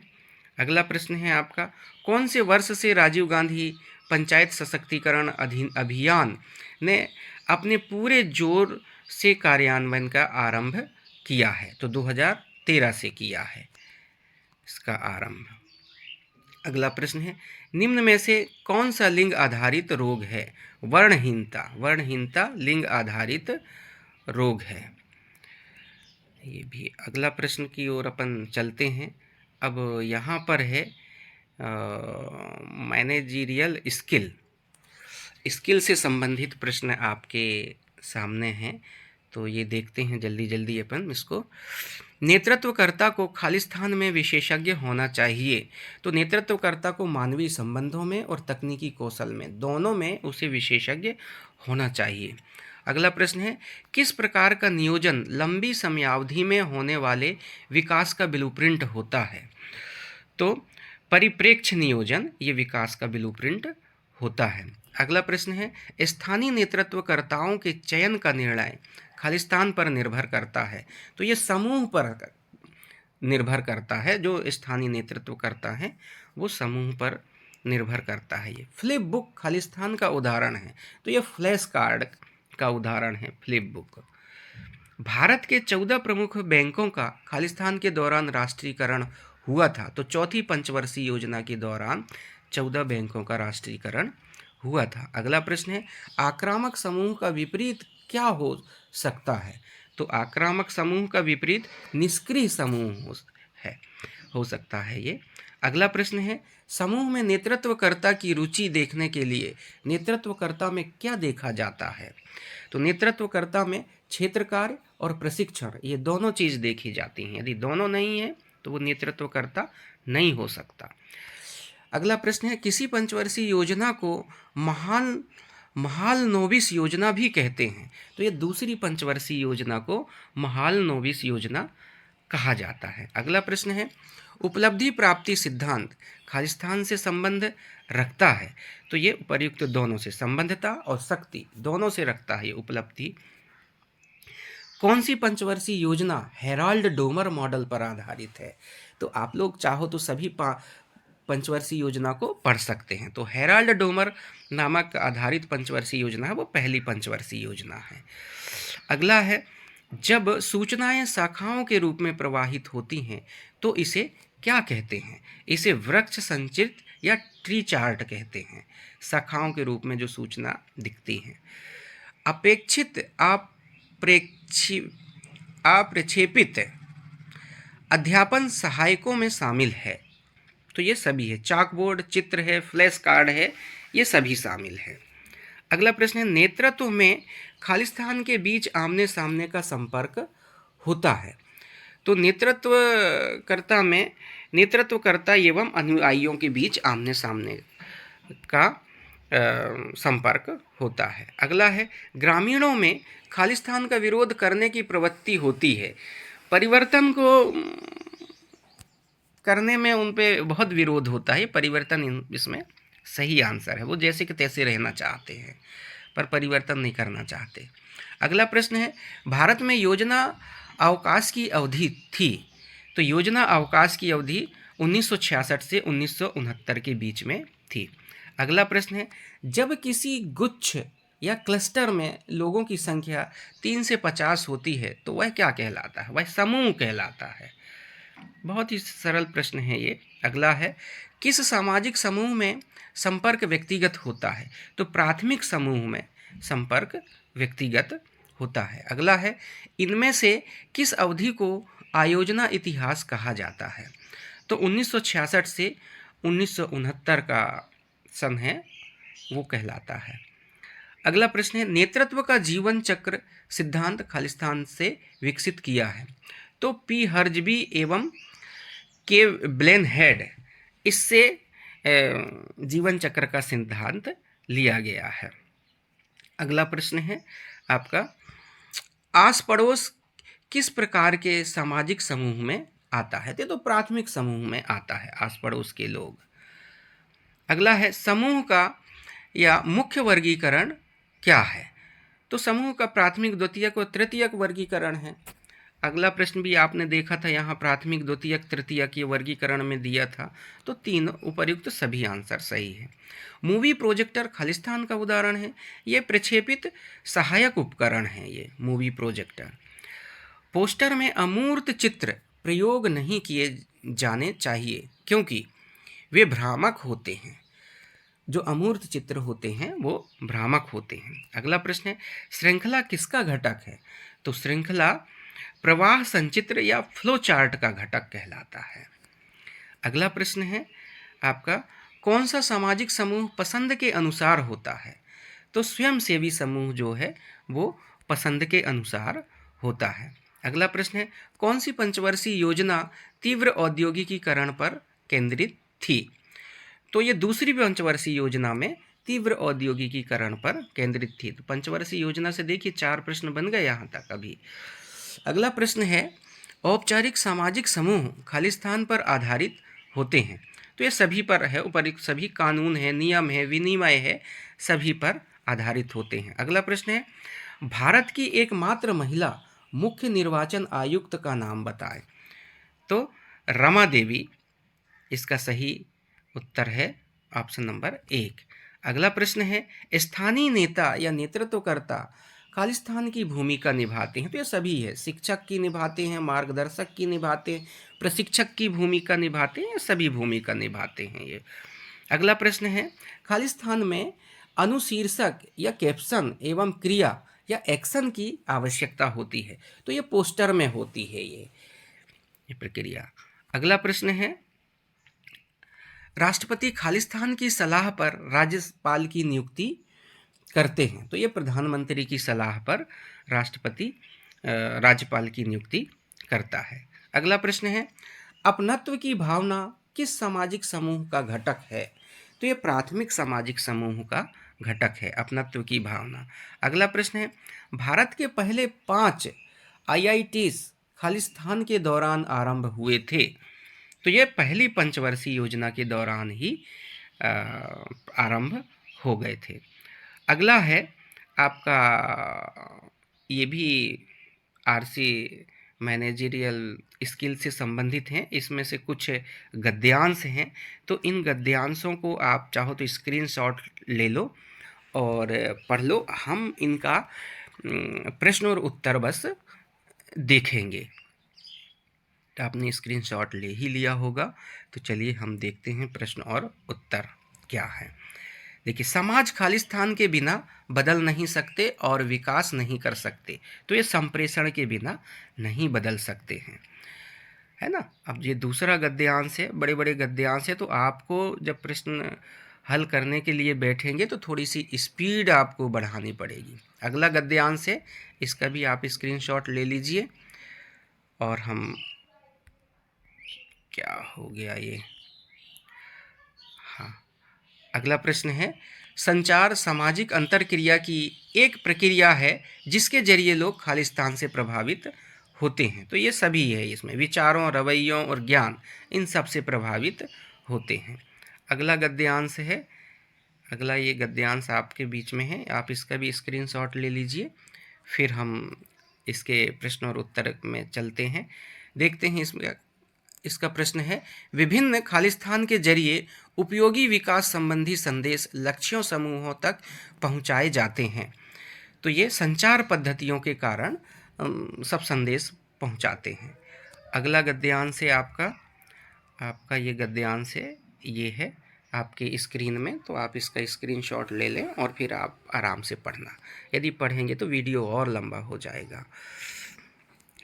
अगला प्रश्न है आपका, कौन से वर्ष से राजीव गांधी पंचायत सशक्तिकरण अभियान ने अपने पूरे जोर से कार्यान्वयन का आरंभ किया है? तो 2013 से किया है इसका आरंभ। अगला प्रश्न है, निम्न में से कौन सा लिंग आधारित रोग है? वर्णहीनता। वर्णहीनता लिंग आधारित रोग है। ये भी अगला प्रश्न की ओर अपन चलते हैं। अब यहाँ पर है मैनेजरियल स्किल। स्किल से संबंधित प्रश्न आपके सामने हैं, तो ये देखते हैं जल्दी जल्दी अपन इसको। नेतृत्वकर्ता को खालिस्तान में विशेषज्ञ होना चाहिए। तो नेतृत्वकर्ता को मानवीय संबंधों में और तकनीकी कौशल में, दोनों में उसे विशेषज्ञ होना चाहिए। अगला प्रश्न है, किस प्रकार का नियोजन लंबी समयावधि में होने वाले विकास का ब्लूप्रिंट होता है? तो परिप्रेक्ष्य नियोजन ये विकास का ब्लूप्रिंट होता है। अगला प्रश्न है, स्थानीय नेतृत्वकर्ताओं के चयन का निर्णय खालिस्तान पर निर्भर करता है। तो ये समूह पर निर्भर करता है, जो स्थानीय नेतृत्वकर्ता हैं वो समूह पर निर्भर करता है। ये फ्लिप बुक खालिस्तान का उदाहरण है, तो ये फ्लैश कार्ड का उदाहरण है फ्लिप बुक। भारत के 14 प्रमुख बैंकों का खालिस्तान के दौरान राष्ट्रीयकरण हुआ था। तो चौथी पंचवर्षीय योजना के दौरान 14 बैंकों का राष्ट्रीयकरण हुआ था। अगला प्रश्न है, आक्रामक समूह का विपरीत क्या हो सकता है? तो आक्रामक समूह का विपरीत निष्क्रिय समूह हो सकता है ये। अगला प्रश्न है, समूह में नेतृत्वकर्ता की रुचि देखने के लिए नेतृत्वकर्ता में क्या देखा जाता है? तो नेतृत्वकर्ता में क्षेत्र कार्य और प्रशिक्षण, ये दोनों चीज़ देखी जाती हैं। यदि दोनों नहीं है तो वो नेतृत्वकर्ता नहीं हो सकता। अगला प्रश्न है, किसी पंचवर्षीय योजना को महालनोबिस योजना भी कहते हैं। तो ये दूसरी पंचवर्षीय योजना को महालनोबिस योजना कहा जाता है। अगला प्रश्न है, उपलब्धि प्राप्ति सिद्धांत खालिस्तान से संबंध रखता है। तो ये उपर्युक्त दोनों से, संबंधता और शक्ति दोनों से रखता है ये उपलब्धि। कौन सी पंचवर्षीय योजना हेराल्ड डोमर मॉडल पर आधारित है? तो आप लोग चाहो तो सभी पंचवर्षीय योजना को पढ़ सकते हैं। तो हेराल्ड डोमर नामक आधारित पंचवर्षीय योजना है वो पहली पंचवर्षीय योजना है। अगला है, जब सूचनाएं शाखाओं के रूप में प्रवाहित होती हैं तो इसे क्या कहते हैं? इसे वृक्ष संचित या ट्री चार्ट कहते हैं, शाखाओं के रूप में जो सूचना दिखती हैं। अपेक्षित अप्रक्षेपित अध्यापन सहायकों में शामिल है। तो ये सभी है, चाकबोर्ड, चित्र है, फ्लैश कार्ड है, ये सभी शामिल है। अगला प्रश्न है, नेतृत्व में खालिस्तान के बीच आमने सामने का संपर्क होता है। तो नेतृत्वकर्ता एवं अनुयायियों के बीच आमने सामने का संपर्क होता है। अगला है, ग्रामीणों में खालिस्तान का विरोध करने की प्रवृत्ति होती है। परिवर्तन को करने में उन पे बहुत विरोध होता है। परिवर्तन इसमें सही आंसर है। वो जैसे कि तैसे रहना चाहते हैं पर परिवर्तन नहीं करना चाहते। अगला प्रश्न है, भारत में योजना अवकाश की अवधि थी। तो योजना अवकाश की अवधि 1966 से 1969 के बीच में थी। अगला प्रश्न है, जब किसी गुच्छ या क्लस्टर में लोगों की संख्या 3 से 50 होती है तो वह क्या कहलाता है? वह समूह कहलाता है। बहुत ही सरल प्रश्न है ये। अगला है, किस सामाजिक समूह में संपर्क व्यक्तिगत होता है? तो प्राथमिक समूह में संपर्क व्यक्तिगत होता है। अगला है, इनमें से किस अवधि को आयोजना इतिहास कहा जाता है? तो 1966 से 1969 का सन है, वो कहलाता है। अगला प्रश्न है, नेतृत्व का जीवन चक्र सिद्धांत खालिस्तान से विकसित किया है? तो पी हर्जबी एवं के ब्लेन हेड, इससे जीवन चक्र का सिद्धांत लिया गया है। अगला प्रश्न है आपका, आस पड़ोस किस प्रकार के सामाजिक समूह में आता है? तो प्राथमिक समूह में आता है आस पड़ोस के लोग। अगला है, समूह का या मुख्य वर्गीकरण क्या है? तो समूह का प्राथमिक, द्वितीयक और तृतीयक वर्गीकरण है। अगला प्रश्न भी आपने देखा था, यहाँ प्राथमिक, द्वितीयक, तृतीयक ये वर्गीकरण में दिया था। तो 3 उपर्युक्त सभी आंसर सही है। मूवी प्रोजेक्टर खालिस्तान का उदाहरण है। ये प्रक्षेपित सहायक उपकरण है, ये मूवी प्रोजेक्टर। पोस्टर में अमूर्त चित्र प्रयोग नहीं किए जाने चाहिए क्योंकि वे भ्रामक होते हैं। जो अमूर्त चित्र होते हैं वो भ्रामक होते हैं। अगला प्रश्न है, श्रृंखला किसका घटक है? तो श्रृंखला प्रवाह संचित्र या फ्लो चार्ट का घटक कहलाता है। अगला प्रश्न है आपका, कौन सा सामाजिक समूह पसंद के अनुसार होता है? तो स्वयंसेवी समूह जो है वो पसंद के अनुसार होता है। अगला प्रश्न है, कौन सी पंचवर्षीय योजना तीव्र औद्योगिकीकरण पर केंद्रित थी? तो ये दूसरी पंचवर्षीय योजना में तीव्र औद्योगिकीकरण पर केंद्रित थी। तो पंचवर्षीय योजना से देखिए 4 प्रश्न बन गए यहाँ तक अभी। अगला प्रश्न है, औपचारिक सामाजिक समूह खालिस्तान पर आधारित होते हैं? तो ये सभी पर है, उपयुक्त सभी कानून है, नियम है, विनिमय है, सभी पर आधारित होते हैं। अगला प्रश्न है, भारत की एकमात्र महिला मुख्य निर्वाचन आयुक्त का नाम बताएं? तो रमा देवी इसका सही उत्तर है ऑप्शन नंबर 1। अगला प्रश्न है, स्थानीय नेता या नेतृत्वकर्ता खालिस्तान की भूमिका निभाते हैं? तो ये सभी है, शिक्षक की निभाते हैं, मार्गदर्शक की निभाते हैं, प्रशिक्षक की भूमिका निभाते हैं, सभी भूमिका निभाते हैं ये। अगला प्रश्न है, खालिस्तान में अनुशीर्षक या कैप्शन एवं क्रिया या एक्शन की आवश्यकता होती है? तो ये पोस्टर में होती है ये प्रक्रिया। अगला प्रश्न है, राष्ट्रपति खालिस्तान की सलाह पर राज्यपाल की नियुक्ति करते हैं? तो ये प्रधानमंत्री की सलाह पर राष्ट्रपति राज्यपाल की नियुक्ति करता है। अगला प्रश्न है, अपनत्व की भावना किस सामाजिक समूह का घटक है? तो ये प्राथमिक सामाजिक समूह का घटक है अपनत्व की भावना। अगला प्रश्न है, भारत के पहले 5 IITs खालिस्तान के दौरान आरंभ हुए थे? तो ये पहली पंचवर्षीय योजना के दौरान ही आरंभ हो गए थे। अगला है आपका, ये भी आरसी मैनेजरियल स्किल से संबंधित हैं। इसमें से कुछ गद्यांश हैं, तो इन गद्यांशों को आप चाहो तो स्क्रीनशॉट ले लो और पढ़ लो। हम इनका प्रश्न और उत्तर बस देखेंगे। तो आपने स्क्रीनशॉट ले ही लिया होगा, तो चलिए हम देखते हैं प्रश्न और उत्तर क्या है। देखिए, समाज खालिस्तान के बिना बदल नहीं सकते और विकास नहीं कर सकते, तो ये संप्रेषण के बिना नहीं बदल सकते हैं, है ना। अब ये दूसरा गद्यांश है, बड़े बड़े गद्यांश है, तो आपको जब प्रश्न हल करने के लिए बैठेंगे तो थोड़ी सी स्पीड आपको बढ़ानी पड़ेगी। अगला गद्यांश है, इसका भी आप स्क्रीनशॉट ले लीजिए। और हम, क्या हो गया ये, हाँ, अगला प्रश्न है, संचार सामाजिक अंतरक्रिया की एक प्रक्रिया है जिसके जरिए लोग खालिस्तान से प्रभावित होते हैं? तो ये सभी है, इसमें विचारों, रवैयों और ज्ञान, इन सब से प्रभावित होते हैं। अगला गद्यांश है, अगला ये गद्यांश आपके बीच में है, आप इसका भी स्क्रीनशॉट ले लीजिए। फिर हम इसके प्रश्न और उत्तर में चलते हैं, देखते हैं इसमें इसका प्रश्न है, विभिन्न खालिस्तान के जरिए उपयोगी विकास संबंधी संदेश लक्ष्यों समूहों तक पहुंचाए जाते हैं। तो ये संचार पद्धतियों के कारण सब संदेश पहुंचाते हैं। अगला गद्यांश है आपका ये गद्यांश है, ये है आपके स्क्रीन में, तो आप इसका स्क्रीनशॉट ले लें और फिर आप आराम से पढ़ना। यदि पढ़ेंगे तो वीडियो और लंबा हो जाएगा।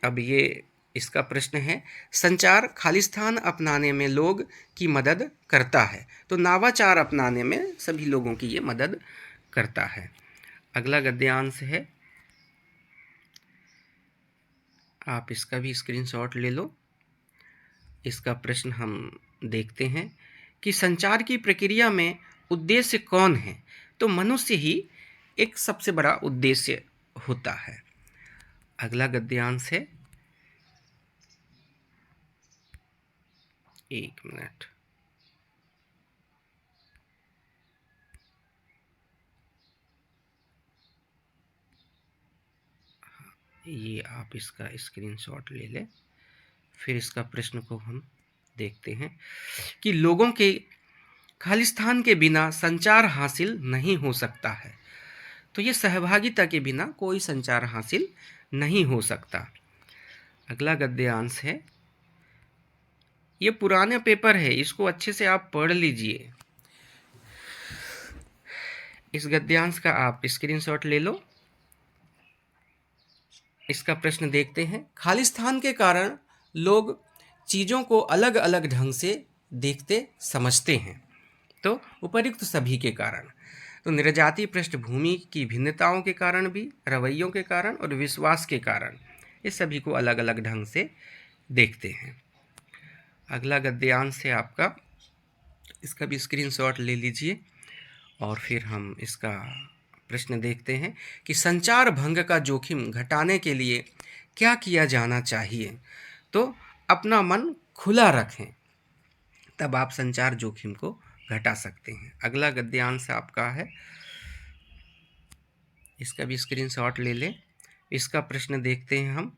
अब ये इसका प्रश्न है, संचार खालिस्तान अपनाने में लोग की मदद करता है। तो नवाचार अपनाने में सभी लोगों की ये मदद करता है। अगला गद्यांश है, आप इसका भी स्क्रीनशॉट ले लो। इसका प्रश्न हम देखते हैं कि संचार की प्रक्रिया में उद्देश्य कौन है? तो मनुष्य ही एक सबसे बड़ा उद्देश्य होता है। अगला गद्यांश है, एक मिनट, ये आप इसका स्क्रीनशॉट ले लें। फिर इसका प्रश्न को हम देखते हैं कि लोगों के खालिस्तान के बिना संचार हासिल नहीं हो सकता है। तो ये सहभागिता के बिना कोई संचार हासिल नहीं हो सकता। अगला गद्यांश है, ये पुराना पेपर है, इसको अच्छे से आप पढ़ लीजिए। इस गद्यांश का आप स्क्रीनशॉट ले लो। इसका प्रश्न देखते हैं, खालिस्तान के कारण लोग चीज़ों को अलग अलग ढंग से देखते समझते हैं। तो उपर्युक्त सभी के कारण, तो निर्जातीय पृष्ठभूमि की भिन्नताओं के कारण भी, रवैयों के कारण और विश्वास के कारण ये सभी को अलग अलग ढंग से देखते हैं। अगला गद्यांश है आपका, इसका भी स्क्रीनशॉट ले लीजिए और फिर हम इसका प्रश्न देखते हैं कि संचार भंग का जोखिम घटाने के लिए क्या किया जाना चाहिए? तो अपना मन खुला रखें, तब आप संचार जोखिम को घटा सकते हैं। अगला गद्यांश आपका है, इसका भी स्क्रीनशॉट ले लें। इसका प्रश्न देखते हैं हम,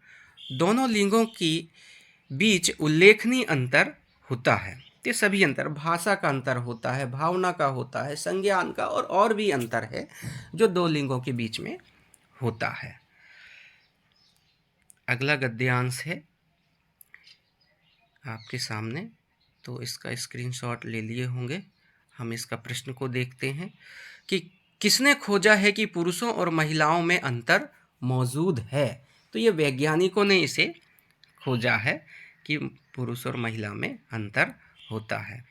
दोनों लिंगों की बीच उल्लेखनीय अंतर होता है। ये सभी अंतर, भाषा का अंतर होता है, भावना का होता है, संज्ञान का और भी अंतर है जो दो लिंगों के बीच में होता है। अगला गद्यांश है आपके सामने, तो इसका स्क्रीनशॉट ले लिए होंगे। हम इसका प्रश्न को देखते हैं कि किसने खोजा है कि पुरुषों और महिलाओं में अंतर मौजूद है? तो ये वैज्ञानिकों ने इसे खोजा है कि पुरुष और महिला में अंतर होता है।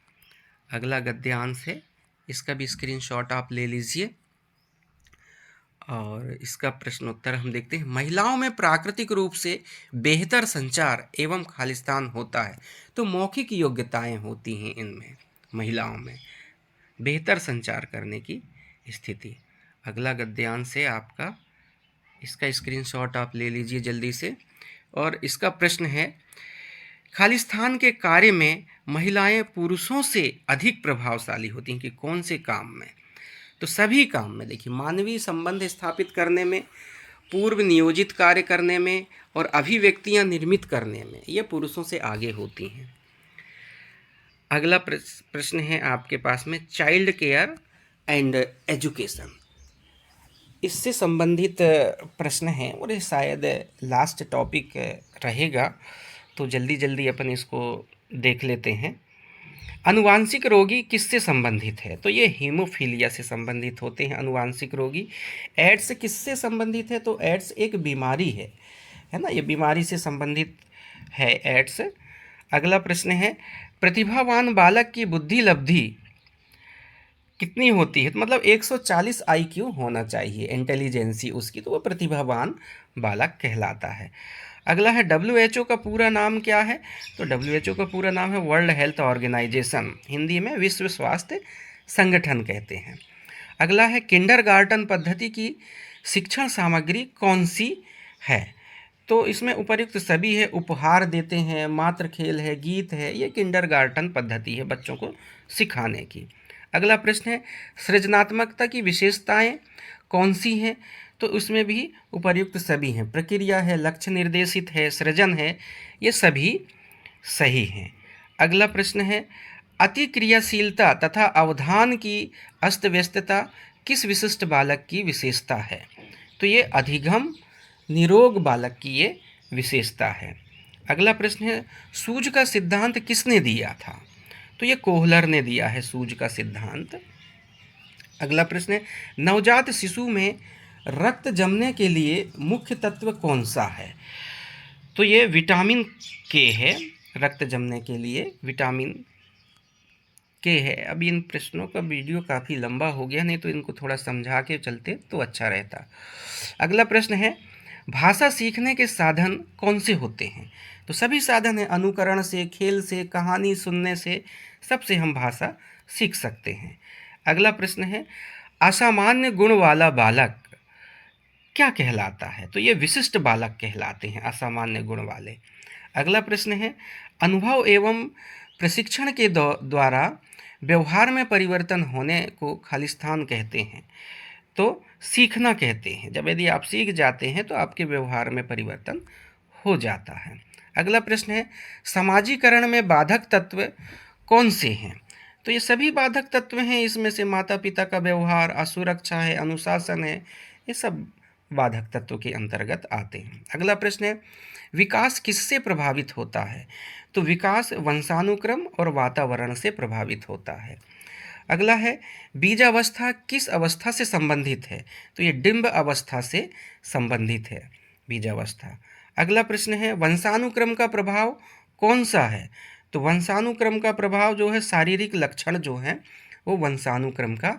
अगला गद्यांश है, इसका भी स्क्रीनशॉट आप ले लीजिए और इसका प्रश्न उत्तर हम देखते हैं। महिलाओं में प्राकृतिक रूप से बेहतर संचार एवं खालिस्तान होता है। तो मौखिक योग्यताएं होती हैं इनमें, महिलाओं में बेहतर संचार करने की स्थिति। अगला गद्यांश है आपका, इसका स्क्रीनशॉट आप ले लीजिए जल्दी से और इसका प्रश्न है, खालिस्तान के कार्य में महिलाएं पुरुषों से अधिक प्रभावशाली होती हैं कि कौन से काम में? तो सभी काम में। देखिए, मानवीय संबंध स्थापित करने में, पूर्व नियोजित कार्य करने में और अभिव्यक्तियां निर्मित करने में ये पुरुषों से आगे होती हैं। अगला प्रश्न है आपके पास में, चाइल्ड केयर एंड एजुकेशन, इससे संबंधित प्रश्न है और ये शायद लास्ट टॉपिक रहेगा, तो जल्दी जल्दी अपन इसको देख लेते हैं। अनुवांशिक रोगी किससे संबंधित है? तो ये हीमोफीलिया से संबंधित होते हैं अनुवांशिक रोगी। एड्स किससे संबंधित है? तो एड्स एक बीमारी है ना, ये बीमारी से संबंधित है एड्स। अगला प्रश्न है, प्रतिभावान बालक की बुद्धि लब्धि कितनी होती है? तो मतलब 140 IQ होना चाहिए इंटेलिजेंसी उसकी, तो वो प्रतिभावान बालक कहलाता है। अगला है, WHO का पूरा नाम क्या है? तो WHO का पूरा नाम है वर्ल्ड हेल्थ ऑर्गेनाइजेशन, हिंदी में विश्व स्वास्थ्य संगठन कहते हैं। अगला है, किंडरगार्टन पद्धति की शिक्षण सामग्री कौन सी है? तो इसमें उपर्युक्त सभी है, उपहार देते हैं, मात्र खेल है, गीत है, ये किंडरगार्टन पद्धति है बच्चों को सिखाने की। अगला प्रश्न है, सृजनात्मकता की विशेषताएं कौन सी हैं? तो उसमें भी उपर्युक्त सभी हैं, प्रक्रिया है, लक्ष्य निर्देशित है, सृजन है, ये सभी सही हैं। अगला प्रश्न है, अति क्रियाशीलता तथा अवधान की अस्त व्यस्तता किस विशिष्ट बालक की विशेषता है? तो ये अधिगम निरोग बालक की ये विशेषता है। अगला प्रश्न है, सूझ का सिद्धांत किसने दिया था? तो ये कोहलर ने दिया है सूझ का सिद्धांत। अगला प्रश्न है, नवजात शिशु में रक्त जमने के लिए मुख्य तत्व कौन सा है? तो ये विटामिन के है। रक्त जमने के लिए विटामिन के है। अब इन प्रश्नों का वीडियो काफ़ी लंबा हो गया, नहीं तो इनको थोड़ा समझा के चलते तो अच्छा रहता। अगला प्रश्न है, भाषा सीखने के साधन कौन से होते हैं? तो सभी साधन हैं, अनुकरण से, खेल से, कहानी सुनने से, सबसे हम भाषा सीख सकते हैं। अगला प्रश्न है, असामान्य गुण वाला बालक क्या कहलाता है? तो ये विशिष्ट बालक कहलाते हैं, असामान्य गुण वाले। अगला प्रश्न है, अनुभव एवं प्रशिक्षण के द्वारा व्यवहार में परिवर्तन होने को खालिस्तान कहते हैं। तो सीखना कहते हैं। जब यदि आप सीख जाते हैं तो आपके व्यवहार में परिवर्तन हो जाता है। अगला प्रश्न है, समाजीकरण में बाधक तत्व कौन से हैं? तो ये सभी बाधक तत्व हैं। इसमें से माता पिता का व्यवहार, असुरक्षा है, अनुशासन है, ये सब बाधक तत्व के अंतर्गत आते हैं। अगला प्रश्न है, विकास किससे प्रभावित होता है? तो विकास वंशानुक्रम और वातावरण से प्रभावित होता है। अगला है, बीजावस्था किस अवस्था से संबंधित है? तो ये डिंब अवस्था से संबंधित है बीजावस्था। अगला प्रश्न है, वंशानुक्रम का प्रभाव कौन सा है? तो वंशानुक्रम का प्रभाव जो है, शारीरिक लक्षण जो है वो वंशानुक्रम का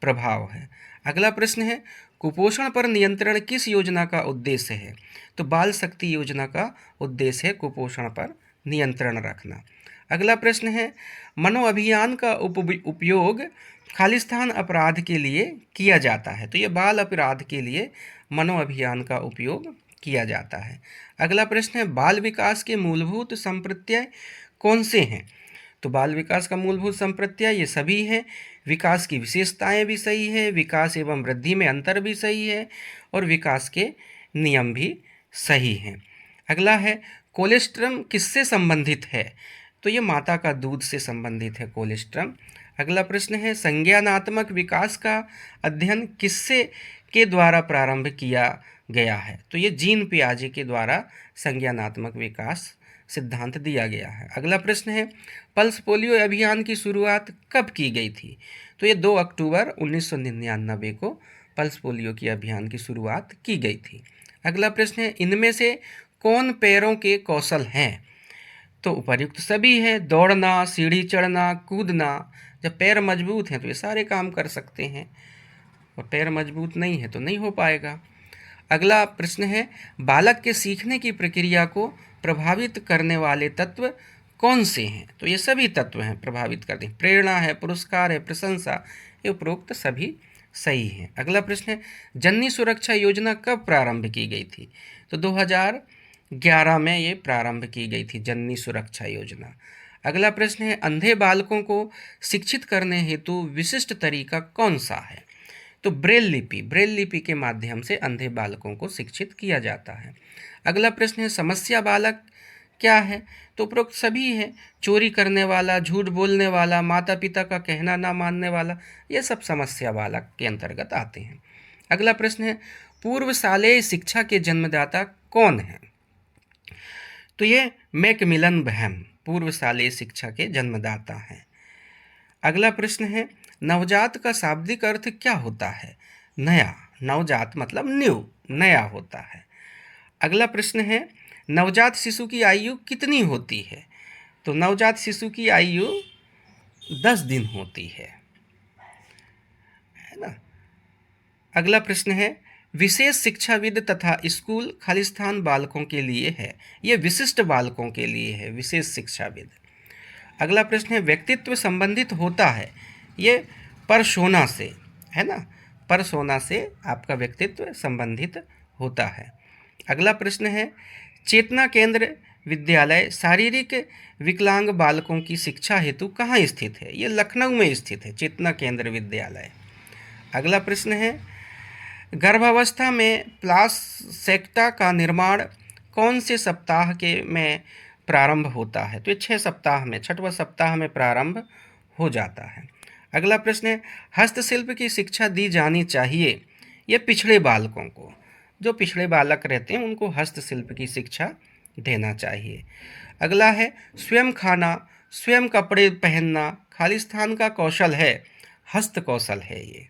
प्रभाव है। अगला प्रश्न है, कुपोषण पर नियंत्रण किस योजना का उद्देश्य है? तो बाल शक्ति योजना का उद्देश्य है कुपोषण पर नियंत्रण रखना। अगला प्रश्न है, मनो अभियान का उपयोग खालिस्तान अपराध के लिए किया जाता है। तो ये बाल अपराध के लिए मनो अभियान का उपयोग किया जाता है। अगला प्रश्न है, बाल विकास के मूलभूत संप्रत्यय कौन से हैं? तो बाल विकास का मूलभूत संप्रत्यय ये सभी हैं। विकास की विशेषताएं भी सही है, विकास एवं वृद्धि में अंतर भी सही है, और विकास के नियम भी सही हैं। अगला है, कोलेस्ट्रम किससे संबंधित है? तो ये माता का दूध से संबंधित है कोलेस्ट्रम। अगला प्रश्न है, संज्ञानात्मक विकास का अध्ययन किससे के द्वारा प्रारंभ किया गया है? तो ये जीन पियाजे के द्वारा संज्ञानात्मक विकास सिद्धांत दिया गया है। अगला प्रश्न है, पल्स पोलियो अभियान की शुरुआत कब की गई थी? तो ये 2 अक्टूबर 1999 को पल्स पोलियो की अभियान की शुरुआत की गई थी। अगला प्रश्न है, इनमें से कौन पैरों के कौशल हैं? तो उपर्युक्त सभी है, दौड़ना, सीढ़ी चढ़ना, कूदना। जब पैर मजबूत हैं तो ये सारे काम कर सकते हैं, और पैर मजबूत नहीं है तो नहीं हो पाएगा। अगला प्रश्न है, बालक के सीखने की प्रक्रिया को प्रभावित करने वाले तत्व कौन से हैं? तो ये सभी तत्व हैं प्रभावित करते हैं। प्रेरणा है, पुरस्कार है, प्रशंसा, ये उपरोक्त सभी सही हैं। अगला प्रश्न है, जननी सुरक्षा योजना कब प्रारंभ की गई थी? तो 2011 में ये प्रारंभ की गई थी जननी सुरक्षा योजना। अगला प्रश्न है, अंधे बालकों को शिक्षित करने हेतु विशिष्ट तरीका कौन सा है? तो ब्रेल लिपि के माध्यम से अंधे बालकों को शिक्षित किया जाता है। अगला प्रश्न है, समस्या बालक क्या है? तो उपरोक्त सभी है, चोरी करने वाला, झूठ बोलने वाला, माता पिता का कहना ना मानने वाला, ये सब समस्या बालक के अंतर्गत आते हैं। अगला प्रश्न है, पूर्वशालेय शिक्षा के जन्मदाता कौन है? तो ये मैकमिलन बहम पूर्वशालेय शिक्षा के जन्मदाता हैं। अगला प्रश्न है, नवजात का शाब्दिक अर्थ क्या होता है? नया। नवजात मतलब न्यू, नया होता है। अगला प्रश्न है, नवजात शिशु की आयु कितनी होती है? तो नवजात शिशु की आयु 10 दिन होती है ना। अगला प्रश्न है, विशेष शिक्षाविद तथा स्कूल खालिस्तान बालकों के लिए है, ये विशिष्ट बालकों के लिए है विशेष शिक्षाविद। अगला प्रश्न है, व्यक्तित्व संबंधित होता है, ये परसोना से है ना, परसोना से आपका व्यक्तित्व संबंधित होता है। अगला प्रश्न है, चेतना केंद्र विद्यालय शारीरिक विकलांग बालकों की शिक्षा हेतु कहाँ स्थित है? ये लखनऊ में स्थित है चेतना केंद्र विद्यालय। अगला प्रश्न है, गर्भावस्था में प्लासेंटा का निर्माण कौन से सप्ताह के में प्रारंभ होता है? तो ये 6 सप्ताह में, 6वां सप्ताह में प्रारंभ हो जाता है। अगला प्रश्न है, हस्तशिल्प की शिक्षा दी जानी चाहिए या पिछड़े बालकों को? जो पिछड़े बालक रहते हैं उनको हस्तशिल्प की शिक्षा देना चाहिए। अगला है, स्वयं खाना, स्वयं कपड़े पहनना खालिस्तान का कौशल है, हस्त कौशल है ये।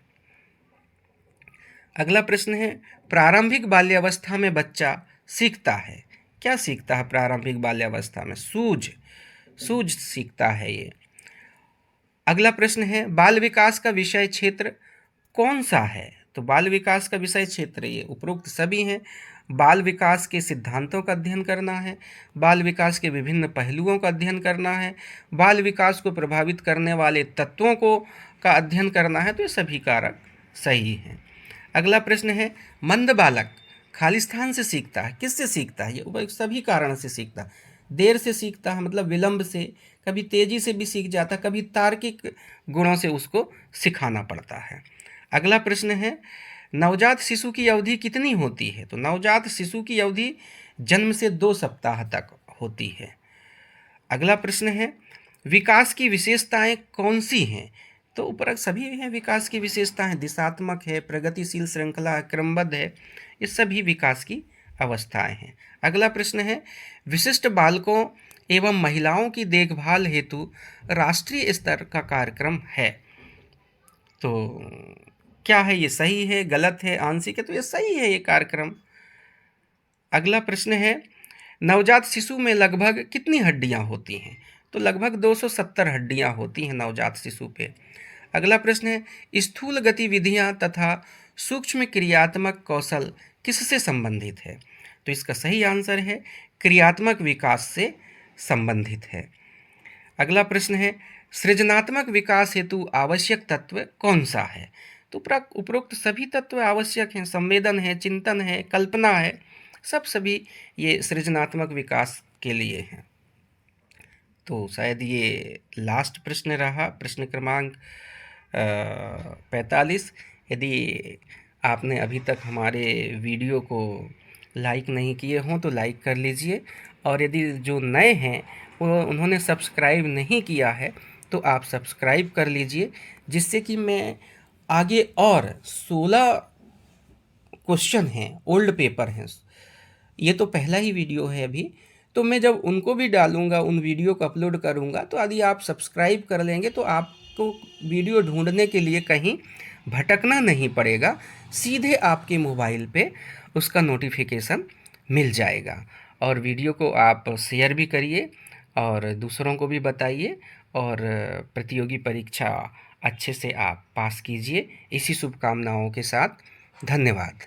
अगला प्रश्न है, प्रारंभिक बाल्यावस्था में बच्चा सीखता है, क्या सीखता है प्रारंभिक बाल्यावस्था में? सूझ सीखता है ये। अगला प्रश्न है, बाल विकास का विषय क्षेत्र कौन सा है? तो बाल विकास का विषय क्षेत्र ये उपरोक्त सभी हैं। बाल विकास के सिद्धांतों का अध्ययन करना है, बाल विकास के विभिन्न पहलुओं का अध्ययन करना है, बाल विकास को प्रभावित करने वाले तत्वों को का अध्ययन करना है। तो ये सभी कारक सही हैं। अगला प्रश्न है, मंद बालक खालिस्तान से सीखता है, किससे सीखता है? ये सभी कारण से सीखता है। देर से सीखता है मतलब विलंब से, कभी तेजी से भी सीख जाता, कभी तार्किक गुणों से उसको सिखाना पड़ता है। अगला प्रश्न है, नवजात शिशु की अवधि कितनी होती है? तो नवजात शिशु की अवधि जन्म से 2 सप्ताह तक होती है। अगला प्रश्न है, विकास की विशेषताएं कौन सी हैं? तो उपरोक्त सभी हैं विकास की विशेषताएं, दिशात्मक है, प्रगतिशील श्रृंखला है, क्रमबद्ध है, ये सभी विकास की अवस्थाएं हैं। अगला प्रश्न है, विशिष्ट बालकों एवं महिलाओं की देखभाल हेतु राष्ट्रीय स्तर का कार्यक्रम है। तो क्या है ये? सही है, गलत है, आंशिक है? तो ये सही है ये कार्यक्रम। अगला प्रश्न है, नवजात शिशु में लगभग कितनी हड्डियां होती हैं? तो लगभग 270 हड्डियां होती हैं नवजात शिशु पे। अगला प्रश्न है, स्थूल गतिविधियां तथा सूक्ष्म क्रियात्मक कौशल किससे संबंधित है? तो इसका सही आंसर है क्रियात्मक विकास से संबंधित है। अगला प्रश्न है, सृजनात्मक विकास हेतु आवश्यक तत्व कौन सा है? तो उपरोक्त सभी तत्व आवश्यक हैं, संवेदन है, चिंतन है, कल्पना है, सभी ये सृजनात्मक विकास के लिए हैं। तो शायद ये लास्ट प्रश्न रहा, प्रश्न क्रमांक 45। यदि आपने अभी तक हमारे वीडियो को लाइक नहीं किए हों तो लाइक कर लीजिए, और यदि जो नए हैं वो उन्होंने सब्सक्राइब नहीं किया है तो आप सब्सक्राइब कर लीजिए, जिससे कि मैं आगे और 16 क्वेश्चन हैं, ओल्ड पेपर हैं, ये तो पहला ही वीडियो है अभी, तो मैं जब उनको भी डालूंगा, उन वीडियो को अपलोड करूंगा, तो यदि आप सब्सक्राइब कर लेंगे तो आपको वीडियो ढूंढने के लिए कहीं भटकना नहीं पड़ेगा, सीधे आपके मोबाइल पे उसका नोटिफिकेशन मिल जाएगा। और वीडियो को आप शेयर भी करिए और दूसरों को भी बताइए, और प्रतियोगी परीक्षा अच्छे से आप पास कीजिए। इसी शुभकामनाओं के साथ धन्यवाद।